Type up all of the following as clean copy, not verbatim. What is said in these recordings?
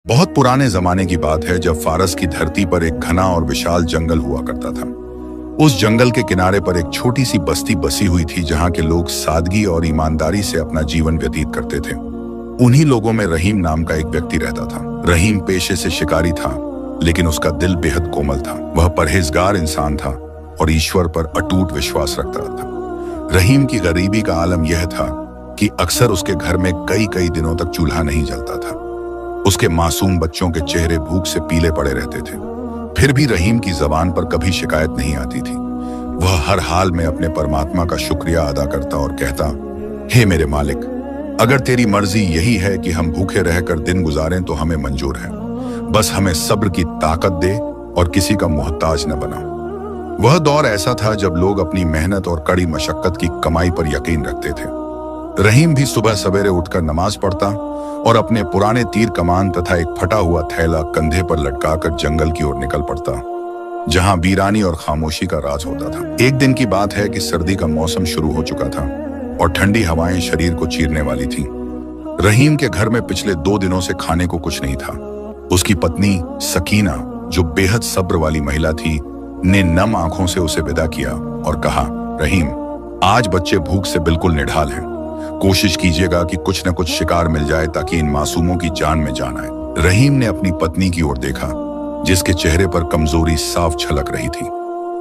बहुत पुराने जमाने की बात है जब फारस की धरती पर एक घना और विशाल जंगल हुआ करता था। उस जंगल के किनारे पर एक छोटी सी बस्ती बसी हुई थी जहां के लोग सादगी और ईमानदारी से अपना जीवन व्यतीत करते थे। उन्हीं लोगों में रहीम नाम का एक व्यक्ति रहता था। रहीम पेशे से शिकारी था, लेकिन उसका दिल बेहद कोमल था। वह परहेजगार इंसान था और ईश्वर पर अटूट विश्वास रखता था। रहीम की गरीबी का आलम यह था कि अक्सर उसके घर में कई कई दिनों तक चूल्हा नहीं जलता था। उसके मासूम बच्चों के चेहरे भूख से पीले पड़े रहते थे। फिर भी रहीम की जबान पर कभी शिकायत नहीं आती थी। वह हर हाल में अपने परमात्मा का शुक्रिया अदा करता और कहता, हे मेरे मालिक, अगर तेरी मर्जी यही है कि हम भूखे रहकर दिन गुजारें तो हमें मंजूर है। बस हमें सब्र की ताकत दे और किसी का मोहताज न बना। वह दौर ऐसा था जब लोग अपनी मेहनत और कड़ी मशक्कत की कमाई पर यकीन रखते थे। रहीम भी सुबह सवेरे उठकर नमाज पढ़ता और अपने पुराने तीर कमान तथा एक फटा हुआ थैला कंधे पर लटकाकर जंगल की ओर निकल पड़ता, जहां वीरानी और खामोशी का राज होता था। एक दिन की बात है कि सर्दी का मौसम शुरू हो चुका था और ठंडी हवाएं शरीर को चीरने वाली थीं। रहीम के घर में पिछले 2 दिनों से खाने को कुछ नहीं था। उसकी पत्नी सकीना, जो बेहद सब्र वाली महिला थी, ने नम आंखों से उसे विदा किया और कहा, रहीम, आज बच्चे भूख से बिल्कुल निढाल हैं। कोशिश कीजिएगा कि कुछ न कुछ शिकार मिल जाए ताकि इन मासूमों की जान में जान आए। रहीम ने अपनी पत्नी की ओर देखा, जिसके चेहरे पर कमजोरी साफ झलक रही थी।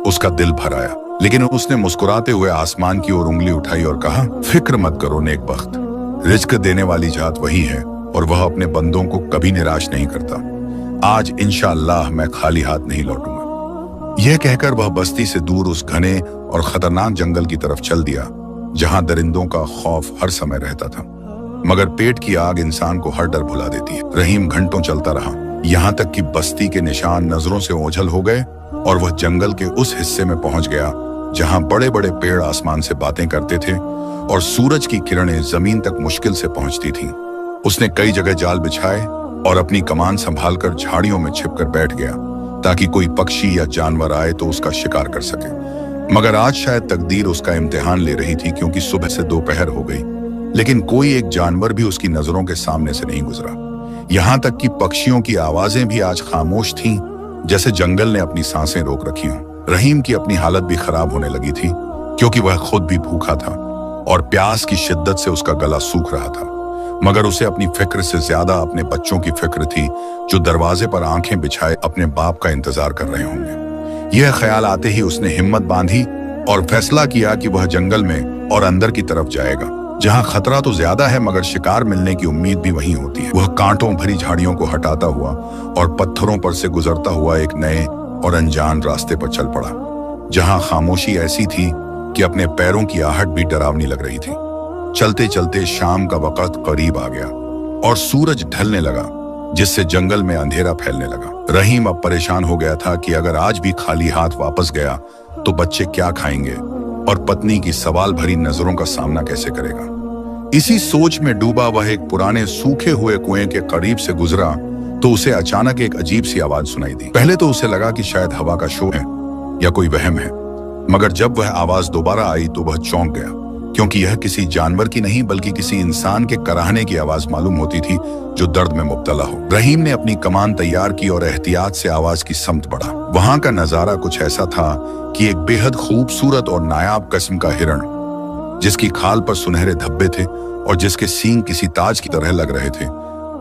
उसका दिल भर आया, लेकिन उसने मुस्कुराते हुए आसमान की ओर उंगली उठाई और कहा, फिक्र मत करो नेकबख्त, रिज्क देने वाली जात वही है और वह अपने बंदों को कभी निराश नहीं करता। आज इंशाअल्लाह मैं खाली हाथ नहीं लौटूंगा। यह कहकर वह बस्ती से दूर उस घने और खतरनाक जंगल की तरफ चल दिया, जहां दरिंदों का खौफ हर समय रहता था। मगर पेट की आग इंसान को हर डर भुला देती है। रहीम घंटों चलता रहा, यहां तक कि बस्ती के निशान नजरों से ओझल हो गए और वह जंगल के उस हिस्से में पहुंच गया जहां बड़े बड़े पेड़ आसमान से बातें करते थे और सूरज की किरणें जमीन तक मुश्किल से पहुंचती थीं। उसने कई जगह जाल बिछाए और अपनी कमान संभालकर झाड़ियों में छिपकर बैठ गया ताकि कोई पक्षी या जानवर आए तो उसका शिकार कर सके। मगर आज शायद तकदीर उसका इम्तिहान ले रही थी, क्योंकि सुबह से दोपहर हो गई, लेकिन कोई एक जानवर भी उसकी नजरों के सामने से नहीं गुजरा। यहां तक कि पक्षियों की आवाजें भी आज खामोश थीं, जैसे जंगल ने अपनी सांसें रोक रखी हों। रहीम की अपनी हालत भी खराब होने लगी थी, क्योंकि वह खुद भी भूखा था और प्यास की शिद्दत से उसका गला सूख रहा था। मगर उसे अपनी फिक्र से ज्यादा अपने बच्चों की फिक्र थी, जो दरवाजे पर आंखें बिछाए अपने बाप का इंतजार कर रहे होंगे। यह ख्याल आते ही उसने हिम्मत बांधी और फैसला किया कि वह जंगल में और अंदर की तरफ जाएगा, जहां खतरा तो ज्यादा है मगर शिकार मिलने की उम्मीद भी वहीं होती है। वह कांटों भरी झाड़ियों को हटाता हुआ और पत्थरों पर से गुजरता हुआ एक नए और अनजान रास्ते पर चल पड़ा, जहां खामोशी ऐसी थी कि अपने पैरों की आहट भी डरावनी लग रही थी। चलते चलते शाम का वक्त करीब आ गया और सूरज ढलने लगा, जिससे जंगल में अंधेरा फैलने लगा। रहीम अब परेशान हो गया था कि अगर आज भी खाली हाथ वापस गया तो बच्चे क्या खाएंगे और पत्नी की सवाल भरी नजरों का सामना कैसे करेगा। इसी सोच में डूबा वह एक पुराने सूखे हुए कुएं के करीब से गुजरा तो उसे अचानक एक अजीब सी आवाज सुनाई दी। पहले तो उसे लगा कि शायद हवा का शोर है या कोई वहम है, मगर जब वह आवाज दोबारा आई तो वह चौंक गया, क्योंकि यह किसी जानवर की नहीं बल्कि किसी इंसान के कराहने की आवाज मालूम होती थी जो दर्द में मुब्तला हो। रहीम ने अपनी कमान तैयार की और एहतियात से आवाज की समत बढ़ा। वहां का नजारा कुछ ऐसा था कि एक बेहद खूबसूरत और नायाब किस्म का हिरण, जिसकी खाल पर सुनहरे धब्बे थे और जिसके सींग किसी ताज की तरह लग रहे थे,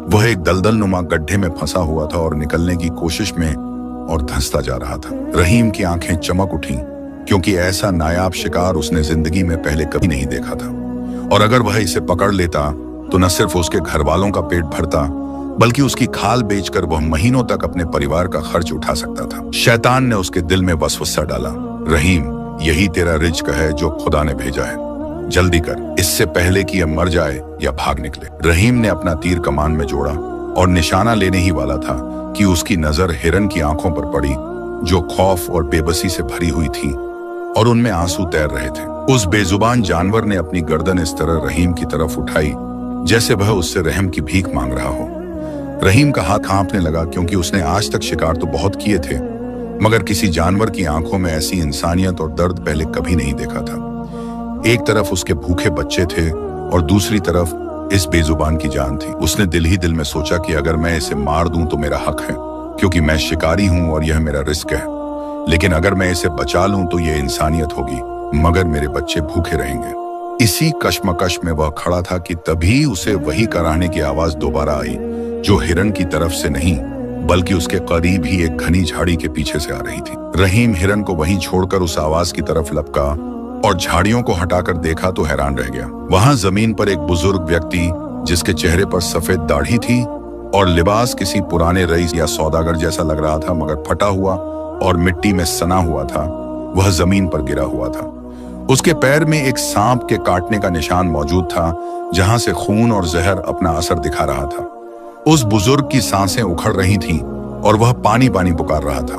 वह एक दलदल नुमा गड्ढे में फंसा हुआ था और निकलने की कोशिश में और धंसता जा रहा था। रहीम की आंखें चमक उठीं, क्योंकि ऐसा नायाब शिकार उसने जिंदगी में पहले कभी नहीं देखा था। और अगर वह इसे पकड़ लेता तो न सिर्फ उसके घर वालों का पेट भरता, बल्कि उसकी खाल बेचकर वह महीनों तक अपने परिवार का खर्च उठा सकता था। शैतान ने उसके दिल में वसवसा डाला, रहीम, यही तेरा रिज्क है जो खुदा ने भेजा है, जल्दी कर, इससे पहले कि यह मर जाए या भाग निकले। रहीम ने अपना तीर कमान में जोड़ा और निशाना लेने ही वाला था कि उसकी नजर हिरन की आंखों पर पड़ी, जो खौफ और बेबसी से भरी हुई थी और उनमें आंसू तैर रहे थे। उस बेजुबान जानवर ने अपनी गर्दन इस तरह रहीम की तरफ उठाई जैसे वह उससे रहम की भीख मांग रहा हो। रहीम का हाथ कांपने लगा, क्योंकि उसने आज तक शिकार तो बहुत किए थे, मगर किसी जानवर की आंखों में ऐसी इंसानियत और दर्द पहले कभी नहीं देखा था। एक तरफ उसके भूखे बच्चे थे और दूसरी तरफ इस बेजुबान की जान थी। उसने दिल ही दिल में सोचा कि अगर मैं इसे मार दूं तो मेरा हक है, क्योंकि मैं शिकारी हूं और यह मेरा रिस्क है। लेकिन अगर मैं इसे बचा लूं तो यह इंसानियत होगी, मगर मेरे बच्चे भूखे रहेंगे। इसी कश्मकश में वह खड़ा था कि तभी उसे वही कराहने की आवाज दोबारा आई, जो हिरन की तरफ से नहीं बल्कि उसके करीब ही एक घनी झाड़ी के पीछे से आ रही थी। रहीम हिरन को वहीं छोड़कर उस आवाज की तरफ लपका और झाड़ियों को हटाकर देखा तो हैरान रह गया। वहां जमीन पर एक बुजुर्ग व्यक्ति, जिसके चेहरे पर सफेद दाढ़ी थी और लिबास किसी पुराने रईस या सौदागर जैसा लग रहा था, मगर फटा हुआ और मिट्टी में सना हुआ था, वह जमीन पर गिरा हुआ था। उसके पैर में एक सांप के काटने का निशान मौजूद था, जहां से खून और जहर अपना असर दिखा रहा था। उस बुजुर्ग की सांसें उखड़ रही थीं और वह पानी पानी पुकार रहा था।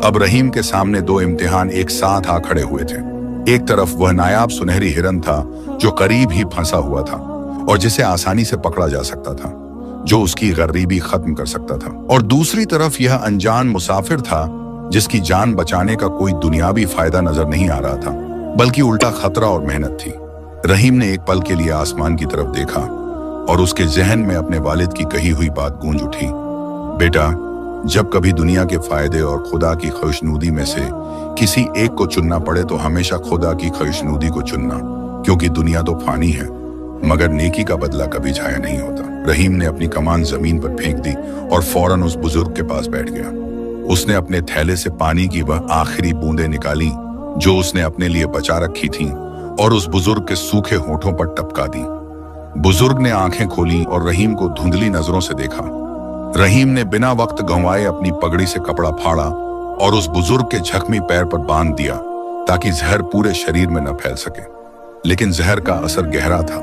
अब रहीम के सामने दो इम्तिहान एक साथ आ खड़े हुए थे। एक तरफ वह नायाब सुनहरी हिरन था, जो करीब ही फंसा हुआ था और जिसे आसानी से पकड़ा जा सकता था, जो उसकी गरीबी खत्म कर सकता था। और दूसरी तरफ यह अनजान मुसाफिर था, जिसकी जान बचाने का कोई दुनियावी फायदा नजर नहीं आ रहा था, बल्कि उल्टा खतरा और मेहनत थी। रहीम ने एक पल के लिए आसमान की तरफ देखा और उसके जहन में अपने वालिद की कही हुई बात गूंज उठी। बेटा, जब कभी दुनिया के फायदे और खुदा की खुशनुदी में से किसी एक को चुनना पड़े तो हमेशा खुदा की खुशनुदी को चुनना, क्योंकि दुनिया तो फानी है, मगर नेकी का बदला कभी जाया नहीं होता। रहीम ने अपनी कमान जमीन पर फेंक दी और फौरन उस बुजुर्ग के पास बैठ गया। उसने अपने थैले से पानी की वह आखिरी बूंदें निकाली जो उसने अपने लिए बचा रखी थीं और उस बुजुर्ग के सूखे होठों पर टपका दी। बुजुर्ग ने आंखें खोली और रहीम को धुंधली नजरों से देखा। रहीम ने बिना वक्त गंवाए अपनी पगड़ी से कपड़ा फाड़ा और उस बुजुर्ग के जख्मी पैर पर बांध दिया, ताकि जहर पूरे शरीर में न फैल सके। लेकिन जहर का असर गहरा था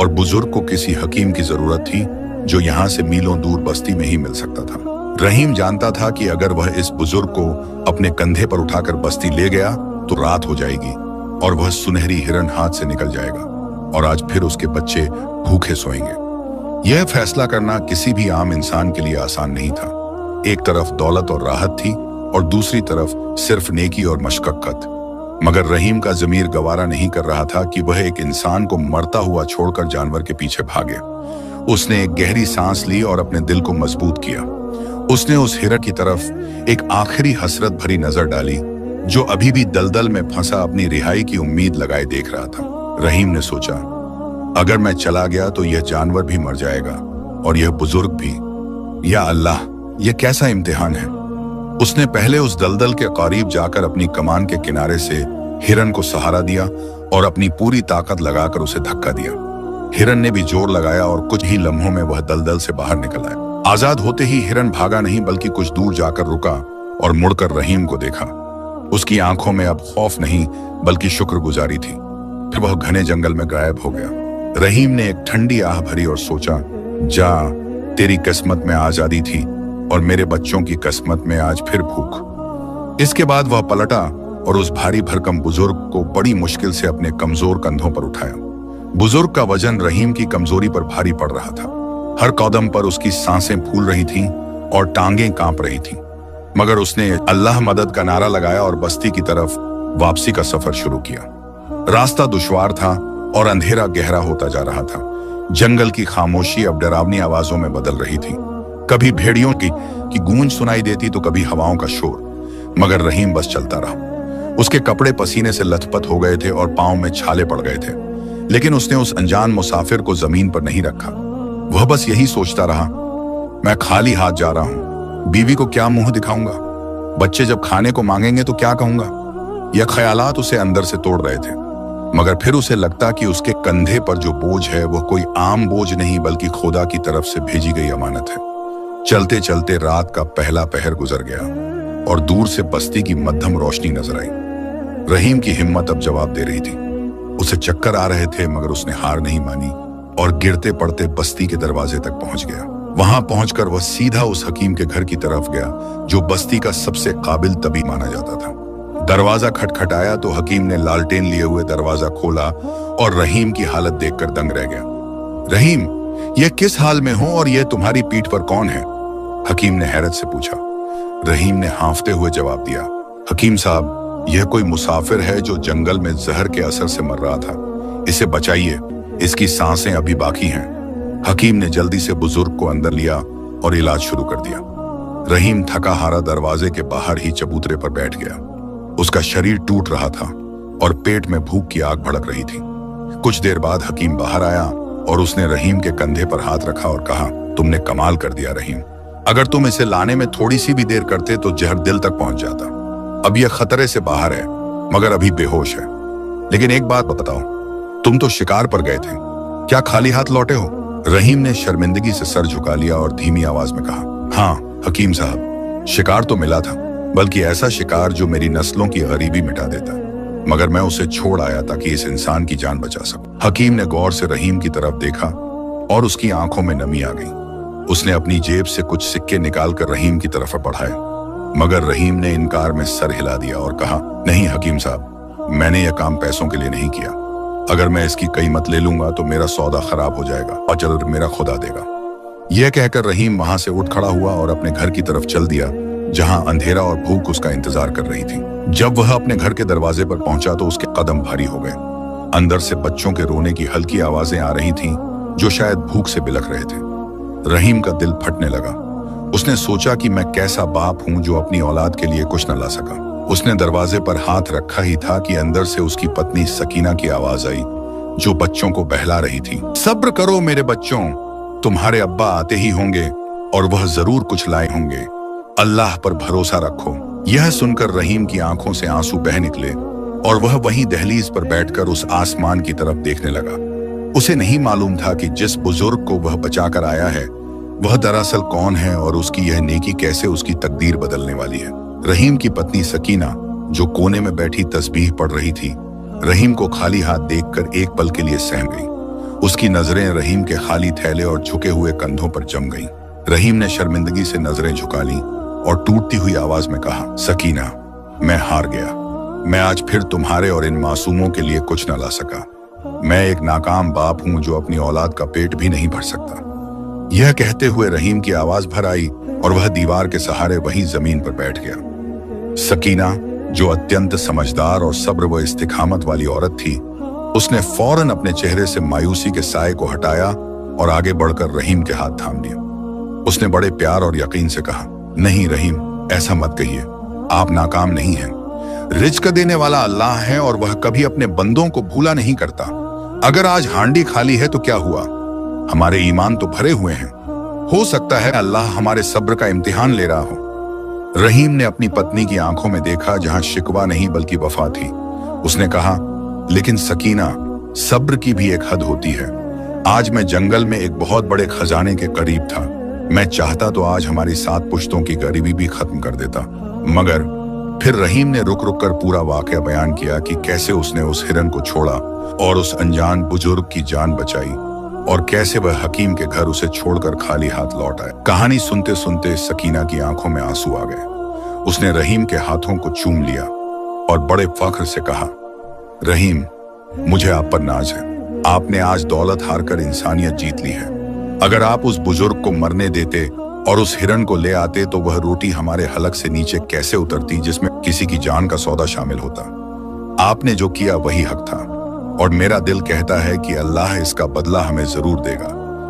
और बुजुर्ग को किसी हकीम की जरूरत थी, जो यहाँ से मीलों दूर बस्ती में ही मिल सकता था। रहीम जानता था कि अगर वह इस बुजुर्ग को अपने कंधे पर उठाकर बस्ती ले गया तो रात हो जाएगी और वह सुनहरी हिरन हाथ से निकल जाएगा और आज फिर उसके बच्चे भूखे सोएंगे। यह फैसला करना किसी भी आम इंसान के लिए आसान नहीं था। एक तरफ दौलत और राहत थी और दूसरी तरफ सिर्फ नेकी और मशक्कत। मगर रहीम का ज़मीर गवारा नहीं कर रहा था कि वह एक इंसान को मरता हुआ छोड़कर जानवर के पीछे भागे। उसने एक गहरी सांस ली और अपने दिल को मजबूत किया। उसने उस हिरन की तरफ एक आखिरी हसरत भरी नजर डाली, जो अभी भी दलदल में फंसा अपनी रिहाई की उम्मीद लगाए देख रहा था। रहीम ने सोचा, अगर मैं चला गया तो यह जानवर भी मर जाएगा और यह बुजुर्ग भी। या अल्लाह, यह कैसा इम्तिहान है। उसने पहले उस दलदल के करीब जाकर अपनी कमान के किनारे से हिरन को सहारा दिया और अपनी पूरी ताकत लगाकर उसे धक्का दिया। हिरन ने भी जोर लगाया और कुछ ही लम्हों में वह दलदल से बाहर निकल आया। आजाद होते ही हिरन भागा नहीं, बल्कि कुछ दूर जाकर रुका और मुड़कर रहीम को देखा। उसकी आंखों में अब खौफ नहीं बल्कि शुक्रगुजारी थी। फिर वह घने जंगल में गायब हो गया। रहीम ने एक ठंडी आह भरी और सोचा, जा, तेरी किस्मत में आजादी थी और मेरे बच्चों की किस्मत में आज फिर भूख। इसके बाद वह पलटा और उस भारी भरकम बुजुर्ग को बड़ी मुश्किल से अपने कमजोर कंधों पर उठाया। बुजुर्ग का वजन रहीम की कमजोरी पर भारी पड़ रहा था। हर कदम पर उसकी सांसें फूल रही थीं और टांगें कांप रही थीं। मगर उसने अल्लाह मदद का नारा लगाया और बस्ती की तरफ वापसी का सफर शुरू किया। रास्ता दुश्वार था और अंधेरा गहरा होता जा रहा था। जंगल की खामोशी अब डरावनी आवाजों में बदल रही थी। कभी भेड़ियों की गूंज सुनाई देती तो कभी हवाओं का शोर। मगर रहीम बस चलता रहा। उसके कपड़े पसीने से लथपथ हो गए थे और पांव में छाले पड़ गए थे, लेकिन उसने उस अनजान मुसाफिर को जमीन पर नहीं रखा। वह बस यही सोचता रहा, मैं खाली हाथ जा रहा हूं, बीवी को क्या मुंह दिखाऊंगा, बच्चे जब खाने को मांगेंगे तो क्या कहूंगा। यह ख्यालात उसे अंदर से तोड़ रहे थे। मगर फिर उसे लगता कि उसके कंधे पर जो बोझ है वह कोई आम बोझ नहीं बल्कि खुदा की तरफ से भेजी गई अमानत है। चलते चलते रात का पहला पहर गुजर गया और दूर से बस्ती की मध्यम रोशनी नजर आई। रहीम की हिम्मत अब जवाब दे रही थी। उसे चक्कर आ रहे थे, मगर उसने हार नहीं मानी और गिरते पड़ते बस्ती के दरवाजे तक पहुंच गया। वहां पहुंचकर वह सीधा उस हकीम के घर की तरफ गया, जो बस्ती का सबसे काबिल तबीब माना जाता था। दरवाजा खटखटाया तो हकीम ने लालटेन लिए हुए दरवाजा खोला और रहीम की हालत देखकर दंग रह गया। रहीम, यह किस हाल में हो और यह तुम्हारी पीठ पर कौन है? हकीम ने हैरत से पूछा। रहीम ने हांफते हुए जवाब दिया, हकीम साहब, यह कोई मुसाफिर है जो जंगल में जहर के असर से मर रहा था। इसे बचाइए, इसकी सांसें अभी बाकी हैं। हकीम ने जल्दी से बुजुर्ग को अंदर लिया और इलाज शुरू कर दिया। रहीम थका हारा दरवाजे के बाहर ही चबूतरे पर बैठ गया। उसका शरीर टूट रहा था और पेट में भूख की आग भड़क रही थी। कुछ देर बाद हकीम बाहर आया और उसने रहीम के कंधे पर हाथ रखा और कहा, तुमने कमाल कर दिया रहीम। अगर तुम इसे लाने में थोड़ी सी भी देर करते तो जहर दिल तक पहुंच जाता। अब यह खतरे से बाहर है मगर अभी बेहोश है। लेकिन एक बात बताओ, तुम तो शिकार पर गए थे, क्या खाली हाथ लौटे हो? रहीम ने शर्मिंदगी से सर झुका लिया और धीमी आवाज में कहा, हाँ हकीम साहब, शिकार तो मिला था, बल्कि ऐसा शिकार जो मेरी नस्लों की गरीबी मिटा देता, मगर मैं उसे छोड़ आया ताकि इस इंसान की जान बचा सकूं। हकीम ने गौर से रहीम की तरफ देखा और उसकी आंखों में नमी आ गई। उसने अपनी जेब से कुछ सिक्के निकालकर रहीम की तरफ बढ़ाए, मगर रहीम ने इनकार में सर हिला दिया और कहा, नहीं हकीम साहब, मैंने यह काम पैसों के लिए नहीं किया। अगर मैं इसकी कीमत ले लूंगा तो मेरा सौदा खराब हो जाएगा और अजर मेरा खुदा देगा। यह कहकर रहीम वहां से उठ खड़ा हुआ और अपने घर की तरफ चल दिया, जहां अंधेरा और भूख उसका इंतजार कर रही थी। जब वह अपने घर के दरवाजे पर पहुंचा तो उसके कदम भारी हो गए। अंदर से बच्चों के रोने की हल्की आवाजें आ रही थीं, जो शायद भूख से बिलख रहे थे। रहीम का दिल फटने लगा। उसने सोचा कि मैं कैसा बाप हूं जो अपनी औलाद के लिए कुछ न ला सका। उसने दरवाजे पर हाथ रखा ही था कि अंदर से उसकी पत्नी सकीना की आवाज आई, जो बच्चों को बहला रही थी। सब्र करो मेरे बच्चों, तुम्हारे अब्बा आते ही होंगे और वह जरूर कुछ लाए होंगे। अल्लाह पर भरोसा रखो। यह सुनकर रहीम की आंखों से आंसू बह निकले और वह वहीं दहलीज पर बैठकर उस आसमान की तरफ देखने लगा। उसे नहीं मालूम था कि जिस बुजुर्ग को वह बचाकर आया है वह दरअसल कौन है और उसकी यह नेकी कैसे उसकी तकदीर बदलने वाली है। रहीम की पत्नी सकीना, जो कोने में बैठी तस्बीह पढ़ रही थी, रहीम को खाली हाथ देखकर एक पल के लिए सहम गई। उसकी नजरें रहीम के खाली थैले और झुके हुए कंधों पर जम गईं। रहीम ने शर्मिंदगी से नजरें झुका ली और टूटती हुई आवाज में कहा, सकीना, मैं हार गया। मैं आज फिर तुम्हारे और इन मासूमों के लिए कुछ न ला सका। मैं एक नाकाम बाप हूं जो अपनी औलाद का पेट भी नहीं भर सकता। यह कहते हुए रहीम की आवाज भर आई और वह दीवार के सहारे वहीं जमीन पर बैठ गया। सकीना, जो अत्यंत समझदार और सब्र व इस्तिकामत वाली औरत थी, उसने फौरन अपने चेहरे से मायूसी के साए को हटाया और आगे बढ़कर रहीम के हाथ थाम लिया। उसने बड़े प्यार और यकीन से कहा, नहीं रहीम, ऐसा मत कहिए, आप नाकाम नहीं हैं। रिज्क देने वाला अल्लाह है और वह कभी अपने बंदों को भूला नहीं करता। अगर आज हांडी खाली है तो क्या हुआ, हमारे ईमान तो भरे हुए हैं। हो सकता है अल्लाह हमारे सब्र का इम्तिहान ले रहा हो। रहीम ने अपनी पत्नी की आंखों में देखा, जहां शिकवा नहीं बल्कि वफा थी। उसने कहा, लेकिन सकीना, सब्र की भी एक हद होती है। आज मैं जंगल में एक बहुत बड़े खजाने के करीब था। मैं चाहता तो आज हमारी 7 पुश्तों की गरीबी भी खत्म कर देता, मगर फिर रहीम ने रुक रुक कर पूरा वाकया बयान किया कि कैसे उसने उस हिरन को छोड़ा और उस अनजान बुजुर्ग की जान बचाई और कैसे वह हकीम के घर उसे छोड़कर खाली हाथ लौट आए। कहानी सुनते सुनते सकीना की आंखों में आंसू आ गए। उसने रहीम के हाथों को चूम लिया और बड़े फख्र से कहा, रहीम, मुझे आप पर नाज है। आपने आज दौलत हारकर इंसानियत जीत ली है। अगर आप उस बुजुर्ग को मरने देते और उस हिरन को ले आते तो वह रोटी हमारे हलक से नीचे कैसे उतरती जिसमें किसी की जान का सौदा शामिल होता। आपने जो किया वही हक था और मेरा दिल कहता है कि अल्लाह इसका बदला हमें जरूर देगा,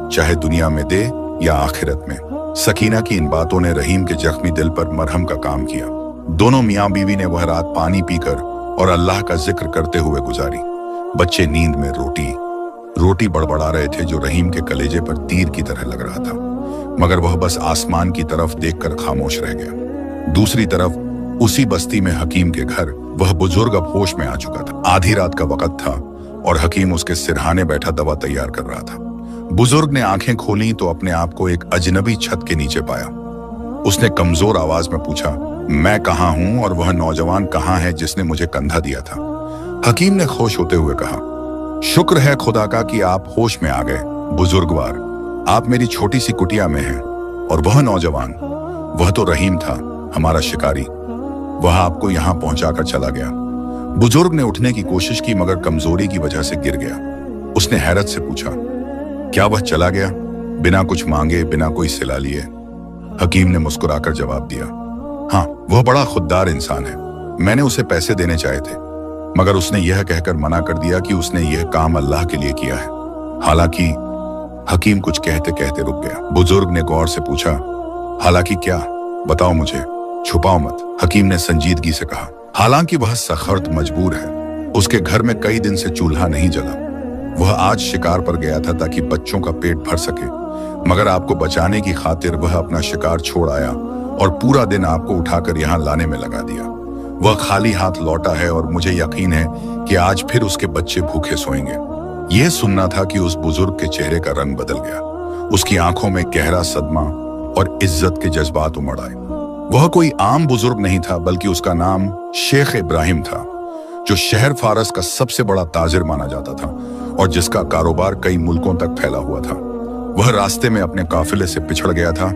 चाहे दुनिया में दे या आखिरत में। सकीना की इन बातों ने रहीम के जख्मी दिल पर मरहम का काम किया। दोनों मियाँ बीवी ने वह रात पानी पीकर और अल्लाह का जिक्र करते हुए गुजारी। बच्चे नींद में रोटी बड़बड़ा रहे थे, जो रहीम के कलेजे पर तीर की तरह लग रहा था, मगर वह बस आसमान की तरफ देखकर खामोश रह गया। दूसरी तरफ उसी बस्ती में हकीम के घर वह बुजुर्ग अब होश में आ चुका था। आधी रात का वक्त था और हकीम उसके सिरहाने बैठा दवा तैयार कर रहा था। बुजुर्ग ने आंखें खोली तो अपने आप को एक अजनबी छत के नीचे पाया। उसने कमजोर आवाज में पूछा, मैं कहाँ हूं और वह नौजवान कहाँ है जिसने मुझे कंधा दिया था? हकीम ने खुश होते हुए कहा, शुक्र है खुदा का कि आप होश में आ गए बुजुर्गवार। आप मेरी छोटी सी कुटिया में हैं और वह नौजवान, वह तो रहीम था, हमारा शिकारी। वह आपको यहां पहुंचाकर चला गया। बुजुर्ग ने उठने की कोशिश की मगर कमजोरी की वजह से गिर गया। उसने हैरत से पूछा, क्या वह चला गया बिना कुछ मांगे, बिना कोई सिला लिए? हकीम ने मुस्कुराकर जवाब दिया, हाँ, वह बड़ा खुददार इंसान है। मैंने उसे पैसे देने चाहे थे मगर उसने यह कहकर मना कर दिया कि उसने यह काम अल्लाह के लिए किया है। हालांकि हकीम कुछ कहते कहते रुक गया। बुजुर्ग ने गौर से पूछा, हालांकि क्या? बताओ मुझे, छुपाओ मत। हकीम ने संजीदगी से कहा, हालांकि वह सख्त मजबूर है। उसके घर में कई दिन से चूल्हा नहीं जला। वह आज शिकार पर गया था ताकि बच्चों का पेट भर सके, मगर आपको बचाने की खातिर वह अपना शिकार छोड़ आया और पूरा दिन आपको उठाकर यहाँ लाने में लगा दिया। वह खाली हाथ लौटा है और मुझे यकीन है कि आज फिर उसके बच्चे भूखे सोएंगे। यह सुनना था कि उस बुजुर्ग के चेहरे का रंग बदल गया। उसकी आंखों में गहरा सदमा और इज्जत के जज्बात उमड़ आए। वह कोई आम बुजुर्ग नहीं था, बल्कि उसका नाम शेख इब्राहिम था, जो शहर फारस का सबसे बड़ा ताजिर माना जाता था और जिसका कारोबार कई मुल्कों तक फैला हुआ था। वह रास्ते में अपने काफिले से पिछड़ गया था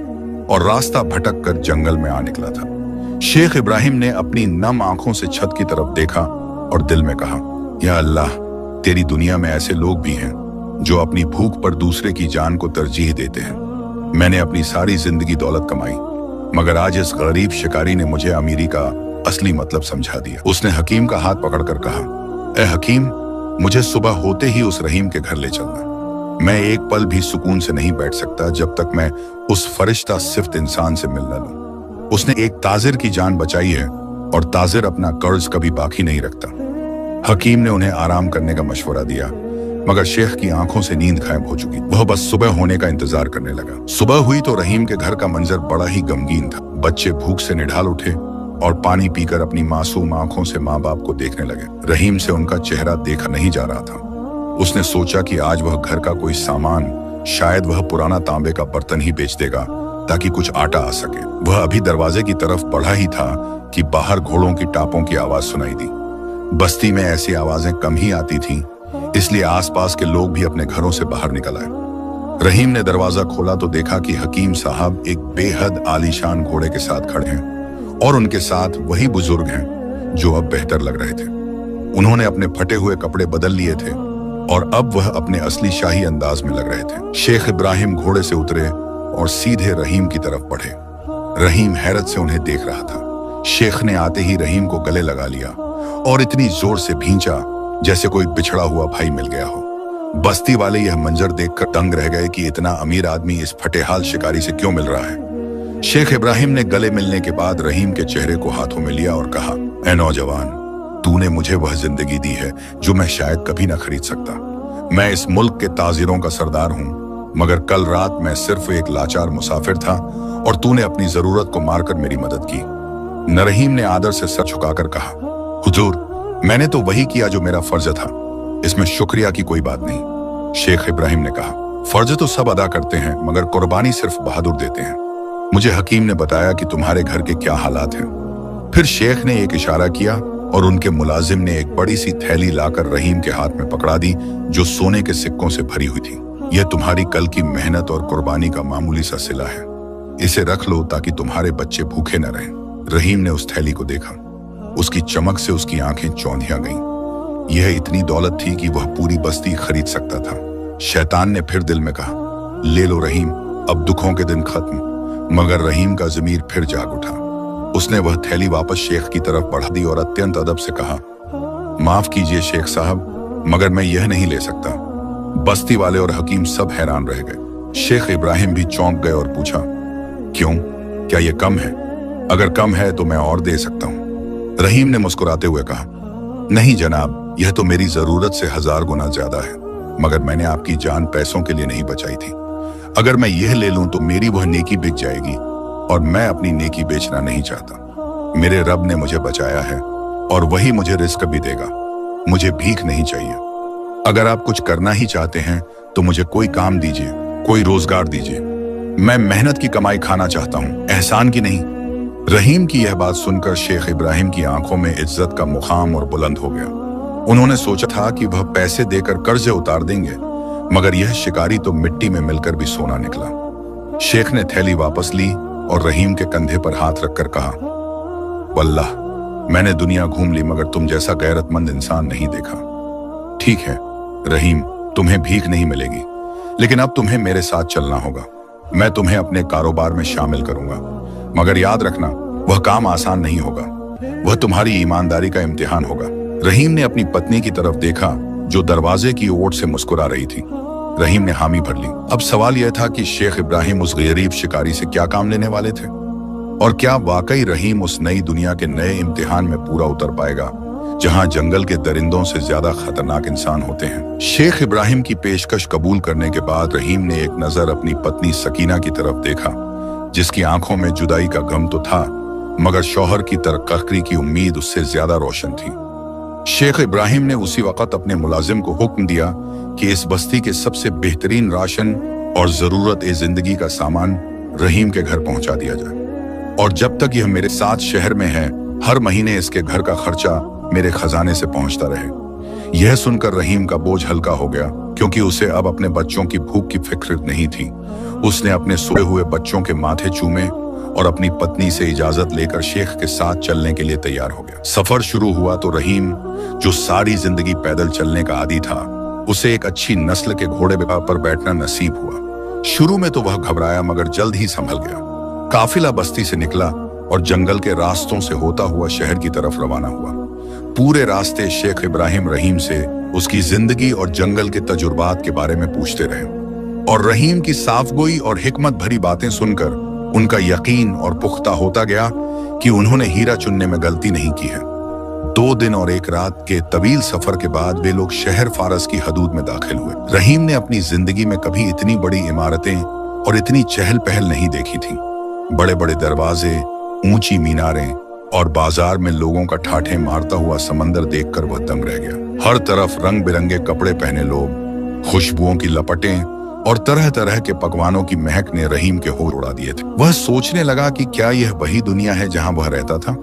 और रास्ता भटक कर जंगल में आ निकला था। शेख इब्राहिम ने अपनी नम आंखों से छत की तरफ देखा और दिल में कहा, या अल्लाह, तेरी दुनिया में ऐसे लोग भी हैं जो अपनी भूख पर दूसरे की जान को तरजीह देते हैं। मैंने अपनी सारी जिंदगी दौलत कमाई, मगर आज इस गरीब शिकारी ने मुझे अमीरी का असली मतलब समझा दिया। उसने हकीम का हाथ पकड़कर कहा, ए हकीम, मुझे सुबह होते ही उस रहीम के घर ले चलना। मैं एक पल भी सुकून से नहीं बैठ सकता जब तक मैं उस फरिश्ता सिफ्त इंसान से मिल न लूं। उसने एक ताजिर की जान बचाई है और ताजिर अपना कर्ज कभी बाकी नहीं रखता। हकीम ने उन्हें आराम करने का मशवरा दिया, मगर शेख की आंखों से नींद गायब हो चुकी। वह बस सुबह होने का इंतजार करने लगा। सुबह हुई तो रहीम के घर का मंजर बड़ा ही गमगीन था। बच्चे भूख से निढाल उठे और पानी पीकर अपनी मासूम आंखों से माँ बाप को देखने लगे। रहीम से उनका चेहरा देखा नहीं जा रहा था। उसने सोचा कि आज वह घर का कोई सामान, शायद वह पुराना तांबे का बर्तन ही बेच देगा ताकि कुछ आटा आ सके। वह अभी दरवाजे की तरफ बढ़ा ही था कि बाहर घोड़ों की टापों की आवाज सुनाई दी। बस्ती में ऐसी आवाजें कम ही आती थीं, इसलिए आसपास के लोग भी अपने घरों से बाहर निकल आए। रहीम ने दरवाजा खोला तो देखा कि हकीम साहब एक बेहद आलीशान घोड़े के साथ खड़े हैं और उनके साथ वही बुजुर्ग हैं जो अब बेहतर लग रहे थे। उन्होंने अपने फटे हुए कपड़े बदल लिए थे और अब वह अपने असली शाही अंदाज में लग रहे थे। शेख इब्राहिम घोड़े से उतरे और सीधे रहीम की तरफ बढ़े। रहीम हैरत से उन्हें देख रहा था। शेख ने आते ही रहीम को गले लगा लिया और इतनी जोर से भींचा जैसे कोई बिछड़ा हुआ भाई मिल गया हो। बस्ती वाले यह मंजर देखकर दंग रह गए कि इतना अमीर आदमी इस फटेहाल शिकारी से क्यों मिल रहा है। शेख इब्राहिम ने गले मिलने के बाद रहीम के चेहरे को हाथों में लिया और कहा, ऐ नौजवान, तूने मुझे वह जिंदगी दी है जो मैं शायद कभी ना खरीद सकता। मैं इस मुल्क के ताजिरों का सरदार हूँ, मगर कल रात मैं सिर्फ एक लाचार मुसाफिर था और तूने अपनी जरूरत को मारकर मेरी मदद की। रहीम ने आदर से सर झुकाकर कहा, हुजूर, मैंने तो वही किया जो मेरा फर्ज था, इसमें शुक्रिया की कोई बात नहीं। शेख इब्राहिम ने कहा, फर्ज तो सब अदा करते हैं, मगर कुर्बानी सिर्फ बहादुर देते हैं। मुझे हकीम ने बताया कि तुम्हारे घर के क्या हालात हैं। फिर शेख ने एक इशारा किया और उनके मुलाजिम ने एक बड़ी सी थैली लाकर रहीम के हाथ में पकड़ा दी, जो सोने के सिक्कों से भरी हुई थी। यह तुम्हारी कल की मेहनत और कुर्बानी का मामूली सा सिला है। इसे रख लो ताकि तुम्हारे बच्चे भूखे न रहें। रहीम ने उस थैली को देखा। उसकी चमक से उसकी आंखें चौंधिया गईं। यह इतनी दौलत थी कि वह पूरी बस्ती खरीद सकता था। शैतान ने फिर दिल में कहा, ले लो रहीम, अब दुखों के दिन खत्म। मगर रहीम का ज़मीर फिर जाग उठा। उसने वह थैली वापस शेख की तरफ बढ़ा दी और अत्यंत अदब से कहा, माफ कीजिए शेख साहब, मगर मैं यह नहीं ले सकता। बस्ती वाले और हकीम सब हैरान रह गए। शेख इब्राहिम भी चौंक गए और पूछा, क्यों, क्या यह कम है? अगर कम है तो मैं और दे सकता हूँ। रहीम ने मुस्कुराते हुए कहा, नहीं जनाब, यह तो मेरी जरूरत से 1000 गुना ज्यादा है, मगर मैंने आपकी जान पैसों के लिए नहीं बचाई थी। अगर मैं यह ले लूं तो मेरी वह नेकी बिक जाएगी और मैं अपनी नेकी बेचना नहीं चाहता। मेरे रब ने मुझे बचाया है और वही मुझे रिस्क भी देगा। मुझे भीख नहीं चाहिए। अगर आप कुछ करना ही चाहते हैं तो मुझे कोई काम दीजिए, कोई रोजगार दीजिए। मैं मेहनत की कमाई खाना चाहता हूँ, एहसान की नहीं। रहीम की यह बात सुनकर शेख इब्राहिम की आंखों में इज्जत का मुकाम और बुलंद हो गया। उन्होंने सोचा था कि वह पैसे देकर कर्जे उतार देंगे, मगर यह शिकारी तो मिट्टी में मिलकर भी सोना निकला। शेख ने थैली वापस ली और रहीम के कंधे पर हाथ रखकर कहा, वल्लाह, मैंने दुनिया घूम ली मगर तुम जैसा गैरतमंद इंसान नहीं देखा। ठीक है रहीम, तुम्हें भीख नहीं मिलेगी, लेकिन अब तुम्हें मेरे साथ चलना होगा। मैं तुम्हें अपने कारोबार में शामिल करूंगा, मगर याद रखना, वह काम आसान नहीं होगा। वह तुम्हारी ईमानदारी का इम्तिहान होगा। रहीम ने अपनी पत्नी की तरफ देखा जो दरवाजे की ओर से मुस्कुरा रही थी। रहीम ने हामी भर ली। अब सवाल यह था कि शेख इब्राहिम उस गरीब शिकारी से क्या काम लेने वाले थे, और क्या वाकई रहीम उस नई दुनिया के नए इम्तिहान में पूरा उतर पाएगा जहां जंगल के दरिंदों से ज्यादा खतरनाक इंसान होते हैं। शेख इब्राहिम की पेशकश कबूल करने के बाद रहीम ने एक नजर अपनी पत्नी सकीना की तरफ देखा, जिसकी आंखों में जुदाई का गम तो था मगर शौहर की तरक्की की उम्मीद उससे ज्यादा रोशन थी। शेख इब्राहिम ने उसी वक्त अपने मुलाजिम को हुक्म दिया कि इस बस्ती के सबसे बेहतरीन राशन और जरूरत जिंदगी का सामान रहीम के घर पहुंचा दिया जाए, और जब तक यह मेरे साथ शहर में है हर महीने इसके घर का खर्चा मेरे खजाने से पहुंचता रहे। यह सुनकर रहीम का बोझ हल्का हो गया, क्योंकि उसे अब अपने बच्चों की भूख की फिक्र नहीं थी। उसने अपने सोए हुए बच्चों के माथे चूमे और अपनी पत्नी से इजाजत लेकर शेख के साथ चलने के लिए तैयार हो गया। सफर शुरू हुआ तो रहीम, जो सारी जिंदगी पैदल चलने का आदी था, उसे एक अच्छी नस्ल के घोड़े पर बैठना नसीब हुआ। शुरू में तो वह घबराया मगर जल्द ही संभल गया। काफिला बस्ती से निकला और जंगल के रास्तों से होता हुआ शहर की तरफ रवाना हुआ। पूरे रास्ते शेख इब्राहिम रहीम से उसकी जिंदगी और जंगल के तजुर्बात के बारे में पूछते रहे, और रहीम की साफगोई और हिकमत भरी बातें सुनकर उनका यकीन और पुख्ता होता गया कि उन्होंने हीरा चुनने में गलती नहीं की है। 2 दिन और 1 रात के तवील सफर के बाद वे लोग शहर फारस की हदूद में दाखिल हुए। रहीम ने अपनी जिंदगी में कभी इतनी बड़ी इमारतें और इतनी चहल पहल नहीं देखी थी। बड़े बड़े दरवाजे, ऊंची मीनारें और बाजार में लोगों का ठाठे मारता हुआ समंदर देखकर वह दंग रह गया। हर तरफ रंग बिरंगे कपड़े पहने लोग, खुशबुओं की लपटें और तरह तरह के पकवानों की महक ने रहीम के होश उड़ा दिए थे। वह सोचने लगा कि क्या यह वही दुनिया है जहां वह रहता था।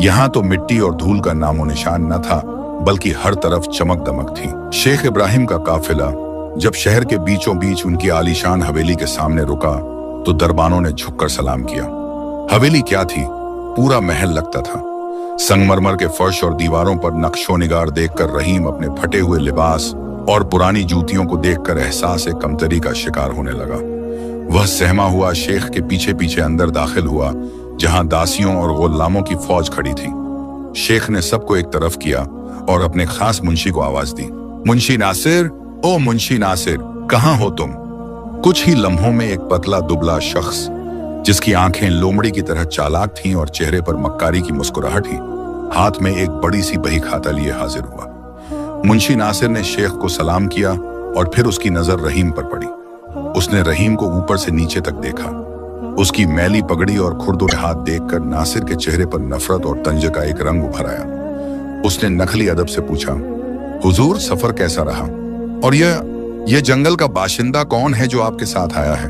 यहाँ तो मिट्टी और धूल का नामो निशान न था, बल्कि हर तरफ चमक दमक थी। शेख इब्राहिम का काफिला जब शहर के बीचों बीच उनकी आलीशान हवेली के सामने रुका तो दरबानों ने झुककर सलाम किया। हवेली क्या थी, पूरा महल लगता था। संगमरमर के फर्श और दीवारों पर नक्शो निगार देखकर रहीम अपने फटे हुए लिबास और पुरानी जूतियों को देखकर एहसास कमतरी का शिकार होने लगा। वह सहमा हुआ शेख के पीछे पीछे अंदर दाखिल हुआ, जहां दासियों और गुलामों की फौज खड़ी थी। शेख ने सबको एक तरफ किया और अपने खास मुंशी को आवाज दी, मुंशी नासिर, ओ मुंशी नासिर, कहाँ हो तुम? कुछ ही लम्हों में एक पतला दुबला शख्स, जिसकी आंखें लोमड़ी की तरह चालाक थीं और चेहरे पर मक्कारी की मुस्कुराहट ही, हाथ में एक बड़ी सी बही खाता लिए हाजिर हुआ। मुंशी नासिर ने शेख को सलाम किया और फिर उसकी नजर रहीम पर पड़ी। उसने रहीम को ऊपर से नीचे तक देखा। उसकी मैली पगड़ी और खुरदुरे हाथ देखकर नासिर के चेहरे पर नफरत और तंज का एक रंग उभर आया। उसने नकली अदब से पूछा, हुजूर सफर कैसा रहा? और यह जंगल का बाशिंदा कौन है जो आपके साथ आया है?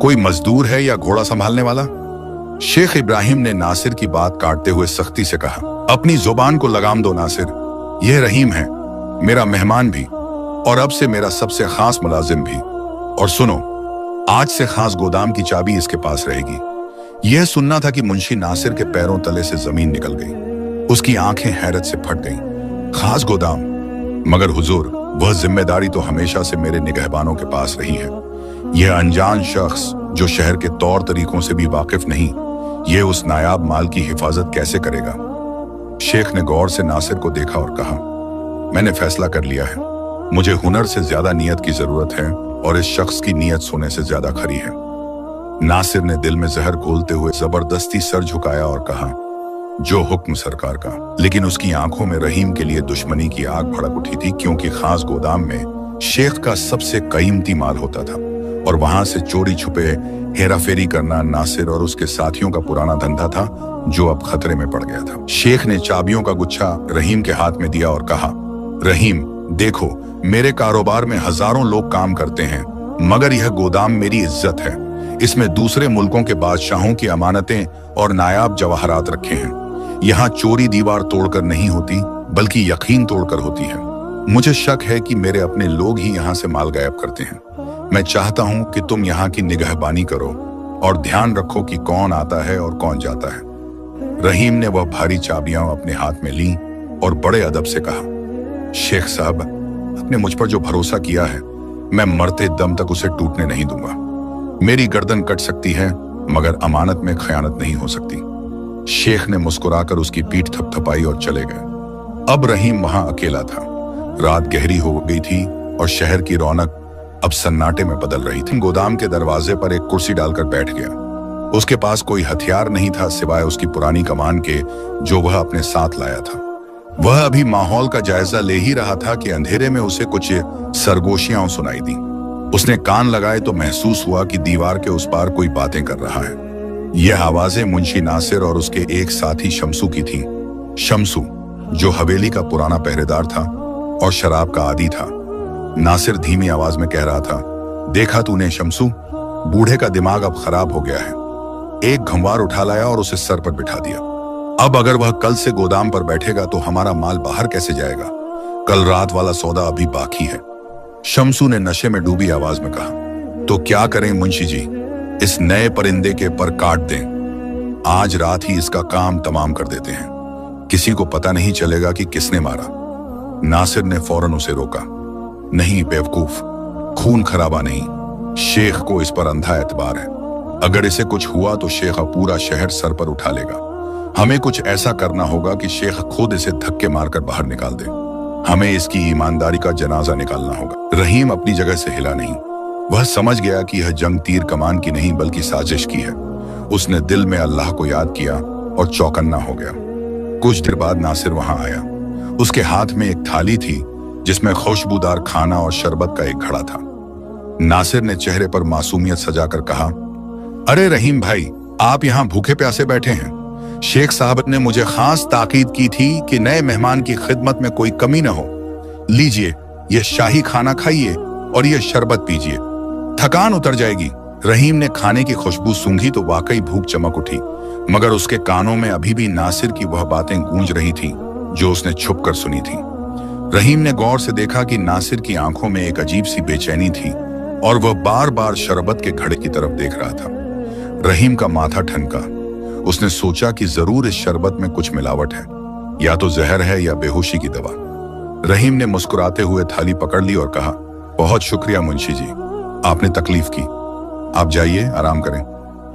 कोई मजदूर है या घोड़ा संभालने वाला? शेख इब्राहिम ने नासिर की बात काटते हुए सख्ती से कहा, अपनी जुबान को लगाम दो नासिर। यह रहीम है, मेरा मेहमान भी और अब से मेरा सबसे खास मुलाजिम भी। और सुनो, आज से खास गोदाम की चाबी इसके पास रहेगी। यह सुनना था कि मुंशी नासिर के पैरों तले से जमीन निकल गई। उसकी आंखें हैरत से फट गईं। खास गोदाम? मगर हुजूर, वह जिम्मेदारी तो हमेशा से मेरे निगहबानों के पास रही है। यह अनजान शख्स जो शहर के तौर तरीकों से भी वाकिफ नहीं, यह उस नायाब माल की हिफाजत कैसे करेगा? शेख ने गौर से नासिर को देखा और कहा, मैंने फैसला कर लिया है। मुझे हुनर से ज्यादा नियत की जरूरत है और इस शख्स की नियत सोने से ज्यादा खरी है। नासिर ने दिल में जहर घोलते हुए जबरदस्ती सर झुकाया और कहा, जो हुक्म सरकार का। लेकिन उसकी आंखों में रहीम के लिए दुश्मनी की आग भड़क उठी थी, क्योंकि खास गोदाम में शेख का सबसे कीमती माल होता था और वहां से चोरी छुपे हेराफेरी करना नासिर और उसके साथियों का पुराना धंधा था, जो अब खतरे में पड़ गया था। शेख ने चाबियों का गुच्छा रहीम के हाथ में दिया और कहा, रहीम देखो, मेरे कारोबार में हजारों लोग काम करते हैं, मगर यह गोदाम मेरी इज्जत है। इसमें दूसरे मुल्कों के बादशाहों की अमानतें और नायाब जवाहरात रखे हैं। यहाँ चोरी दीवार तोड़कर नहीं होती, बल्कि यकीन तोड़कर होती है। मुझे शक है कि मेरे अपने लोग ही यहाँ से माल गायब करते हैं। मैं चाहता हूँ कि तुम यहाँ की निगहबानी करो और ध्यान रखो कि कौन आता है और कौन जाता है। रहीम ने वह भारी चाबियां अपने हाथ में ली और बड़े अदब से कहा, शेख साहब, आपने मुझ पर जो भरोसा किया है, मैं मरते दम तक उसे टूटने नहीं दूंगा। मेरी गर्दन कट सकती है, मगर अमानत में खयानत नहीं हो सकती। शेख ने मुस्कुराकर उसकी पीठ थपथपाई और चले गए। अब रहीम वहां अकेला था। रात गहरी हो गई थी और शहर की रौनक अब सन्नाटे में बदल रही थी। गोदाम के दरवाजे पर एक कुर्सी डालकर बैठ गया। उसके पास कोई हथियार नहीं था सिवाय उसकी पुरानी कमान के, जो वह अपने साथ लाया था। वह अभी माहौल का जायजा ले ही रहा था कि अंधेरे में उसे कुछ सरगोशियां सुनाई दी। उसने कान लगाए तो महसूस हुआ कि दीवार के उस पार कोई बातें कर रहा है। यह आवाजें मुंशी नासिर और उसके एक साथी शमसू की थीं। शमसू, जो हवेली का पुराना पहरेदार था और शराब का आदी था। नासिर धीमी आवाज में कह रहा था, देखा तूने शमसू, बूढ़े का दिमाग अब खराब हो गया है। एक घंवार उठा लाया और उसे सर पर बिठा दिया। अब अगर वह कल से गोदाम पर बैठेगा तो हमारा माल बाहर कैसे जाएगा? कल रात वाला सौदा अभी बाकी है। शमसू ने नशे में डूबी आवाज में कहा, तो क्या करें मुंशी जी, इस नए परिंदे के पर काट दें। आज रात ही इसका काम तमाम कर देते हैं, किसी को पता नहीं चलेगा कि किसने मारा। नासिर ने फौरन उसे रोका, नहीं बेवकूफ, खून खराबा नहीं, शेख को इस पर अंधा एतबार है। अगर इसे कुछ हुआ तो शेख पूरा शहर सर पर उठा लेगा। हमें कुछ ऐसा करना होगा कि शेख खुद इसे धक्के मारकर बाहर निकाल दे। हमें इसकी ईमानदारी का जनाजा निकालना होगा। रहीम अपनी जगह से हिला नहीं। वह समझ गया कि यह जंग तीर कमान की नहीं बल्कि साजिश की है। उसने दिल में अल्लाह को याद किया और चौकन्ना हो गया। कुछ देर बाद नासिर वहां आया। उसके हाथ में एक थाली थी जिसमें खुशबूदार खाना और शरबत का एक घड़ा था। नासिर ने चेहरे पर मासूमियत सजाकर कहा, अरे रहीम भाई, आप यहाँ भूखे प्यासे बैठे हैं। शेख साहब ने मुझे खास ताकीद की थी कि नए मेहमान की खिदमत में कोई कमी न हो। लीजिए, यह शाही खाना खाइए और यह शरबत पीजिए, थकान उतर जाएगी। रहीम ने खाने की खुशबू सूंघी तो वाकई भूख चमक उठी, मगर उसके कानों में अभी भी नासिर की वह बातें गूंज रही थीं जो उसने छुपकर सुनी थी। रहीम ने गौर से देखा कि नासिर की आंखों में एक अजीब सी बेचैनी थी और वह बार बार शरबत के घड़े की तरफ देख रहा था। रहीम का माथा ठनका। उसने सोचा कि जरूर इस शरबत में कुछ मिलावट है, या तो जहर है या बेहोशी की दवा। रहीम ने मुस्कुराते हुए थाली पकड़ ली और कहा, बहुत शुक्रिया मुंशी जी, आपने तकलीफ की। आप जाइए, आराम करें,